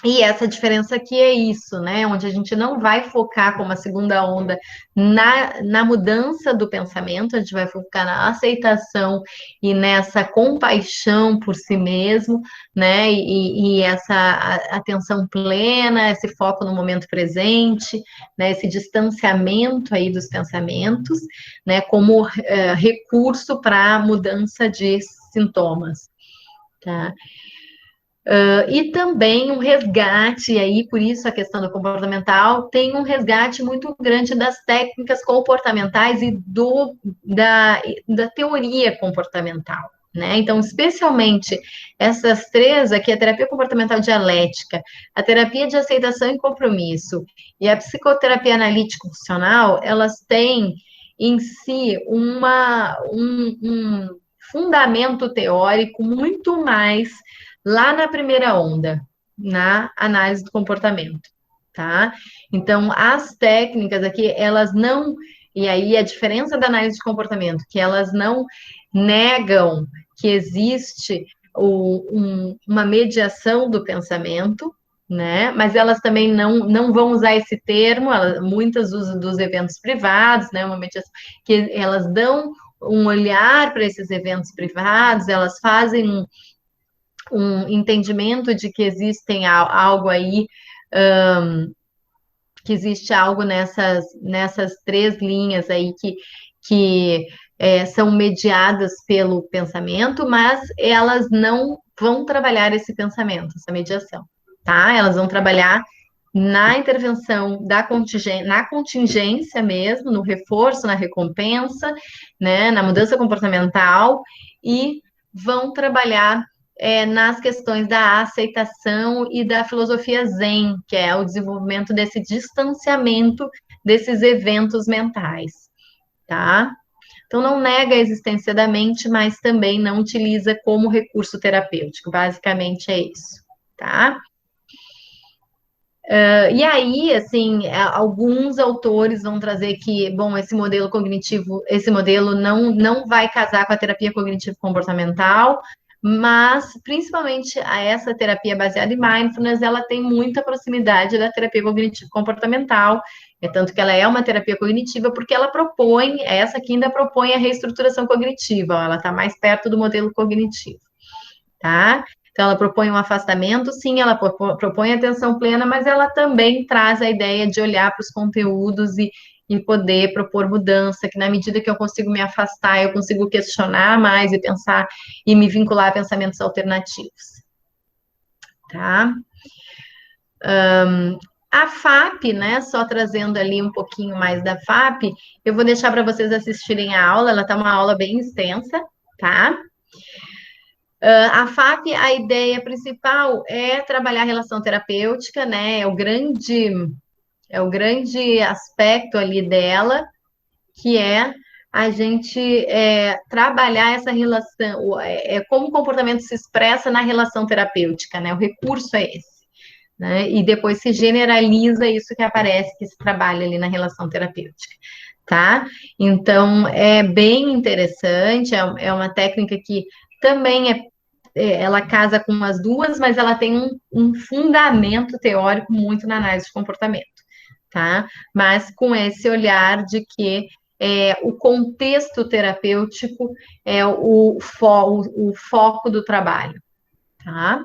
E essa diferença aqui é isso, né? Onde a gente não vai focar, como a segunda onda, na mudança do pensamento, a gente vai focar na aceitação e nessa compaixão por si mesmo, né? E essa atenção plena, esse foco no momento presente, né? Esse distanciamento aí dos pensamentos, né? Como recurso para a mudança de sintomas, tá? E também um resgate, e aí por isso a questão do comportamental, tem um resgate muito grande das técnicas comportamentais e da teoria comportamental, né? Então, especialmente essas três aqui, a terapia comportamental dialética, a terapia de aceitação e compromisso e a psicoterapia analítico-funcional, elas têm em si um fundamento teórico muito mais lá na primeira onda, na análise do comportamento, tá? Então, as técnicas aqui, elas não. E aí a diferença da análise de comportamento, que elas não negam que existe uma mediação do pensamento, né? Mas elas também não vão usar esse termo, muitas usam dos eventos privados, né? Uma mediação, que elas dão um olhar para esses eventos privados, elas fazem um entendimento de que existem algo aí, que existe algo nessas três linhas aí que são mediadas pelo pensamento, mas elas não vão trabalhar esse pensamento, essa mediação, tá? Elas vão trabalhar na intervenção na contingência mesmo, no reforço, na recompensa, né, na mudança comportamental, e vão trabalhar nas questões da aceitação e da filosofia Zen, que é o desenvolvimento desse distanciamento desses eventos mentais, tá? Então, não nega a existência da mente, mas também não utiliza como recurso terapêutico. Basicamente é isso, tá? E aí, assim, alguns autores vão trazer que, bom, esse modelo cognitivo, esse modelo não vai casar com a terapia cognitivo-comportamental, mas, principalmente, essa terapia baseada em mindfulness, ela tem muita proximidade da terapia cognitivo-comportamental, tanto que ela é uma terapia cognitiva, porque essa aqui ainda propõe a reestruturação cognitiva, ela está mais perto do modelo cognitivo, tá? Então, ela propõe um afastamento, sim, ela propõe atenção plena, mas ela também traz a ideia de olhar para os conteúdos e poder propor mudança, que na medida que eu consigo me afastar, eu consigo questionar mais e pensar e me vincular a pensamentos alternativos. Tá? A FAP, né, só trazendo ali um pouquinho mais da FAP, eu vou deixar para vocês assistirem a aula, ela tá uma aula bem extensa, tá? A FAP, a ideia principal é trabalhar a relação terapêutica, né? É o grande aspecto ali dela, que é a gente trabalhar essa relação, como o comportamento se expressa na relação terapêutica, né? O recurso é esse, né? E depois se generaliza isso que aparece, que se trabalha ali na relação terapêutica. tá? Então, é bem interessante, é uma técnica que também ela casa com as duas, mas ela tem um fundamento teórico muito na análise de comportamento, tá? Mas com esse olhar de que o contexto terapêutico é o foco do trabalho, tá?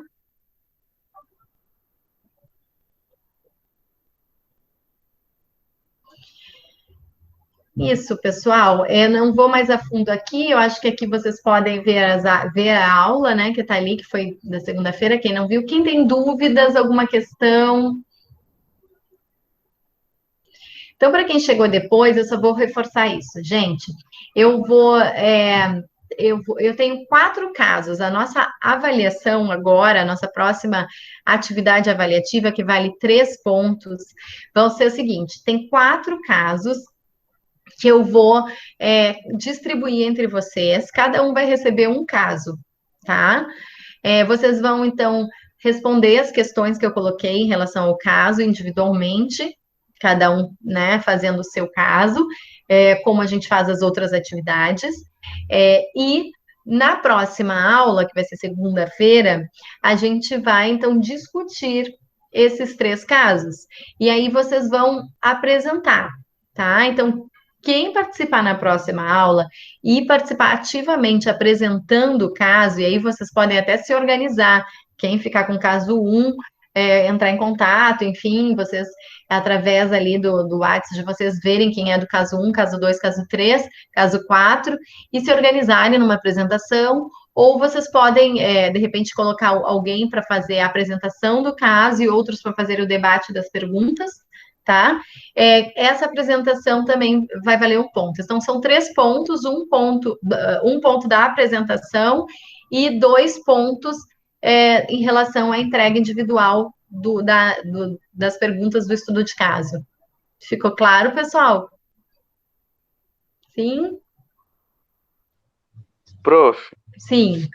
Isso, pessoal. Eu não vou mais a fundo aqui. Eu acho que aqui vocês podem ver, ver a aula, né, que está ali, que foi da segunda-feira. Quem não viu, quem tem dúvidas, alguma questão. Então, para quem chegou depois, eu só vou reforçar isso, gente. Eu vou. Eu tenho 4 casos. A nossa avaliação agora, a nossa próxima atividade avaliativa, que vale 3 pontos, vão ser o seguinte: tem 4 casos que eu vou distribuir entre vocês. Cada um vai receber um caso, tá? Vocês vão, então, responder as questões que eu coloquei em relação ao caso individualmente, cada um, né, fazendo o seu caso, como a gente faz as outras atividades. E na próxima aula, que vai ser segunda-feira, a gente vai, então, discutir esses 3 casos. E aí vocês vão apresentar, tá? Então, quem participar na próxima aula e participar ativamente apresentando o caso, e aí vocês podem até se organizar, quem ficar com o caso 1, entrar em contato, enfim, vocês, através ali do WhatsApp, de vocês verem quem é do caso 1, caso 2, caso 3, caso 4, e se organizarem numa apresentação, ou vocês podem, de repente, colocar alguém para fazer a apresentação do caso e outros para fazer o debate das perguntas, tá? Essa apresentação também vai valer 1 ponto. Então, são 3 pontos, 1 ponto da apresentação e 2 pontos em relação à entrega individual das perguntas do estudo de caso. Ficou claro, pessoal? Sim? Prof, Sim.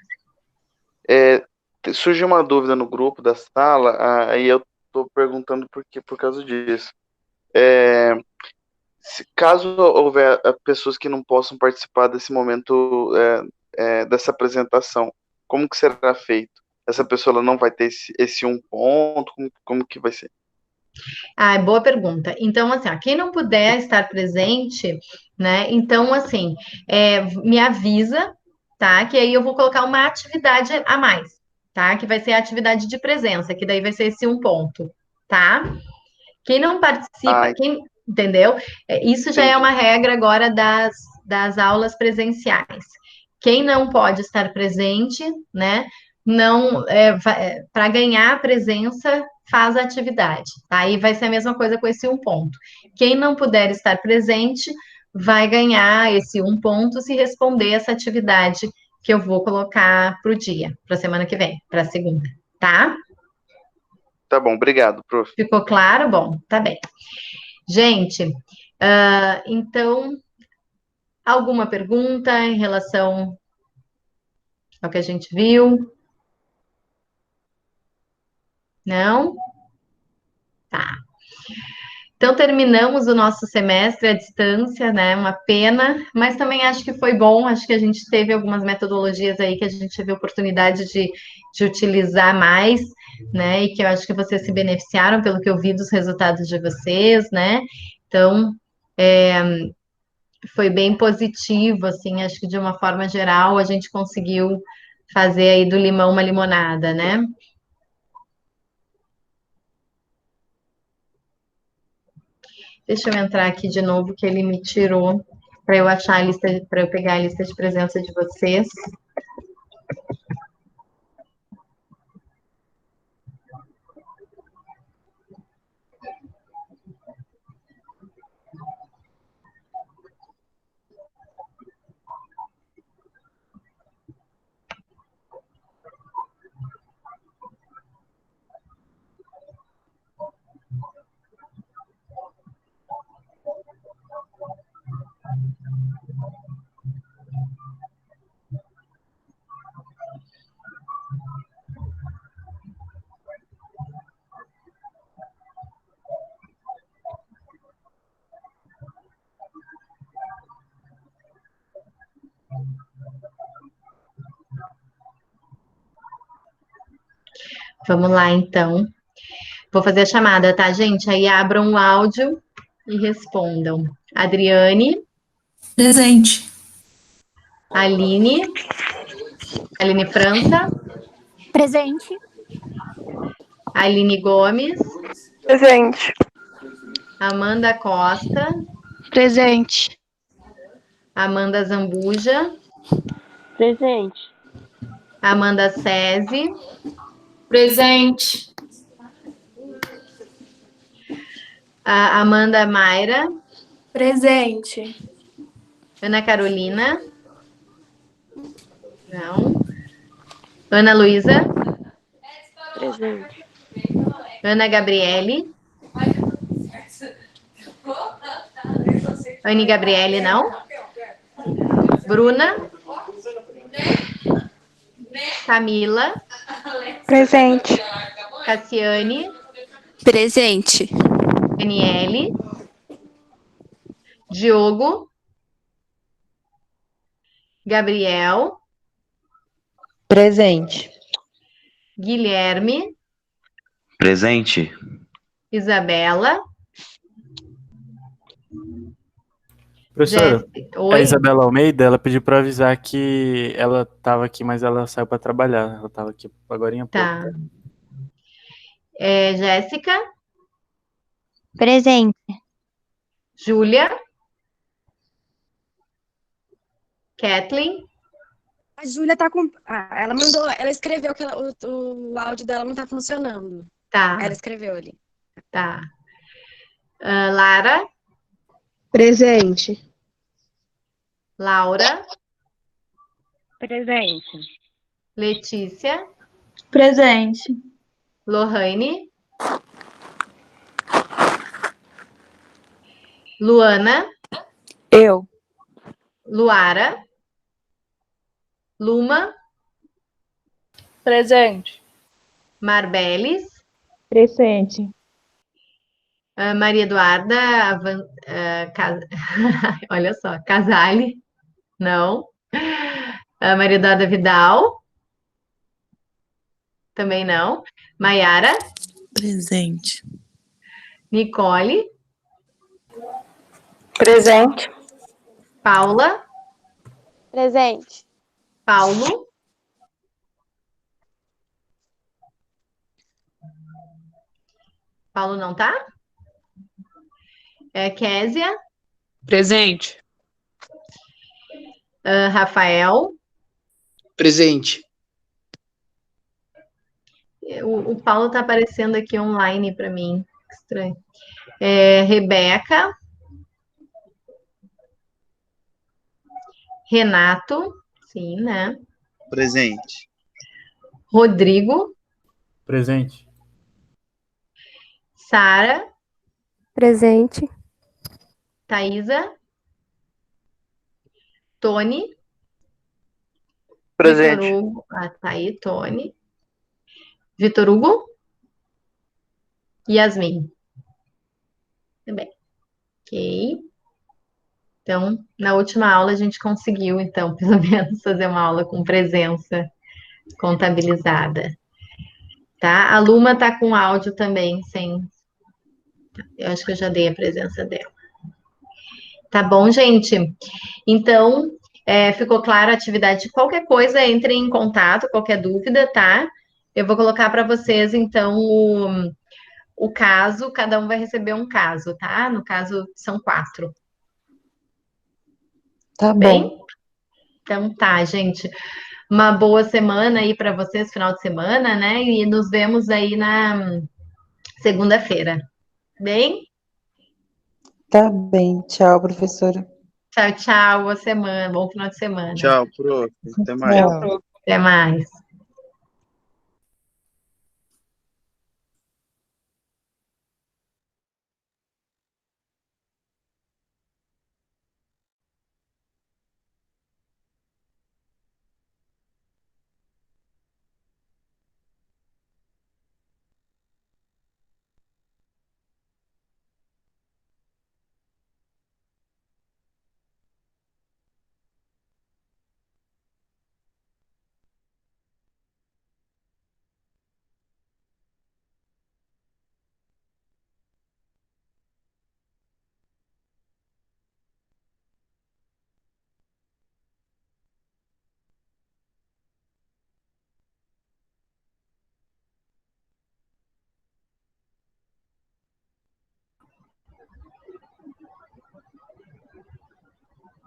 Surgiu uma dúvida no grupo da sala, aí eu estou perguntando por causa disso. Caso houver pessoas que não possam participar desse momento, dessa apresentação, como que será feito? Essa pessoa ela não vai ter esse 1 ponto? Como que vai ser? Boa pergunta. Então, assim, ó, quem não puder estar presente, né? Então, assim, me avisa, tá? Que aí eu vou colocar uma atividade a mais, tá? Que vai ser a atividade de presença, que daí vai ser esse 1 ponto, tá? Quem não participa, entendeu? Isso já é Entendi. uma regra agora das aulas presenciais. Quem não pode estar presente, né? Não, para ganhar a presença, faz a atividade. Tá? Aí vai ser a mesma coisa com esse 1 ponto. Quem não puder estar presente, vai ganhar esse 1 ponto se responder essa atividade que eu vou colocar para o dia, para a semana que vem, para a segunda, tá? Tá bom, obrigado, prof. Ficou claro? Bom, tá bem. Gente, então, alguma pergunta em relação ao que a gente viu? Não? Tá. Então, terminamos o nosso semestre à distância, né? Uma pena, mas também acho que foi bom. Acho que a gente teve algumas metodologias aí que a gente teve oportunidade de utilizar mais, né? E que eu acho que vocês se beneficiaram pelo que eu vi dos resultados de vocês, né? Então, foi bem positivo, assim, acho que de uma forma geral a gente conseguiu fazer aí do limão uma limonada, né? Deixa eu entrar aqui de novo que ele me tirou para eu achar a lista, para eu pegar a lista de presença de vocês. Vamos lá, então. Vou fazer a chamada, tá, gente? Aí abram o áudio e respondam. Adriane, Presente. Aline França, Presente. Aline Gomes, Presente. Amanda Costa, Presente. Amanda Zambuja, Presente. Amanda Sesi, Presente. a Amanda Mayra, Presente. Ana Carolina, não, Ana Luísa, Presente. Ana Gabriele, Anne Gabriele, não, Bruna, Camila, Presente. Cassiane, Presente. Daniele, Diogo, Gabriel, Presente. Guilherme, Presente. Isabela, Professora, Jéssica. a Oi, Isabela Almeida, ela pediu para avisar que ela estava aqui, mas ela saiu para trabalhar. Ela estava aqui agora há pouco. tá. Jéssica, Presente. Júlia, Kathleen, A Júlia tá com. Ela mandou, ela escreveu que o áudio dela não tá funcionando. tá, Ela escreveu ali. tá. Lara, Presente. Laura, Presente. Letícia, Presente. Lohane, Luana, Eu. Luara, Luma, Presente. Marbelis, Presente. Maria Eduarda, olha só, Casale, não. Maria Eduarda Vidal, também não. Maiara, Presente. Nicole, Presente. Paula, Presente. Paulo, Paulo não tá? Késia, Presente. Rafael, Presente. o Paulo tá aparecendo aqui online para mim, estranho. Rebeca, Renato, sim, né? Presente. Rodrigo, Presente. Sara, Presente. Thaisa, Tony, Vitor Presente. Hugo, tá aí, Tony, Vitor Hugo, Yasmin. Também. Ok. Então, na última aula a gente conseguiu, então, pelo menos fazer uma aula com presença contabilizada. Tá? A Luma tá com áudio também, sem. Eu acho que eu já dei a presença dela. Tá bom, gente? Então, ficou clara a atividade. Qualquer coisa, entre em contato, qualquer dúvida, tá? Eu vou colocar para vocês, então, o caso, cada um vai receber um caso, tá? No caso, são 4. Tá Bem? bom. Então tá, gente. Uma boa semana aí para vocês, final de semana, né? E nos vemos aí na segunda-feira. Bem? Tá bem. Tchau, professora. Tchau, tchau. Boa semana. Bom final de semana. Tchau, prof. Até mais. Tchau. Até mais.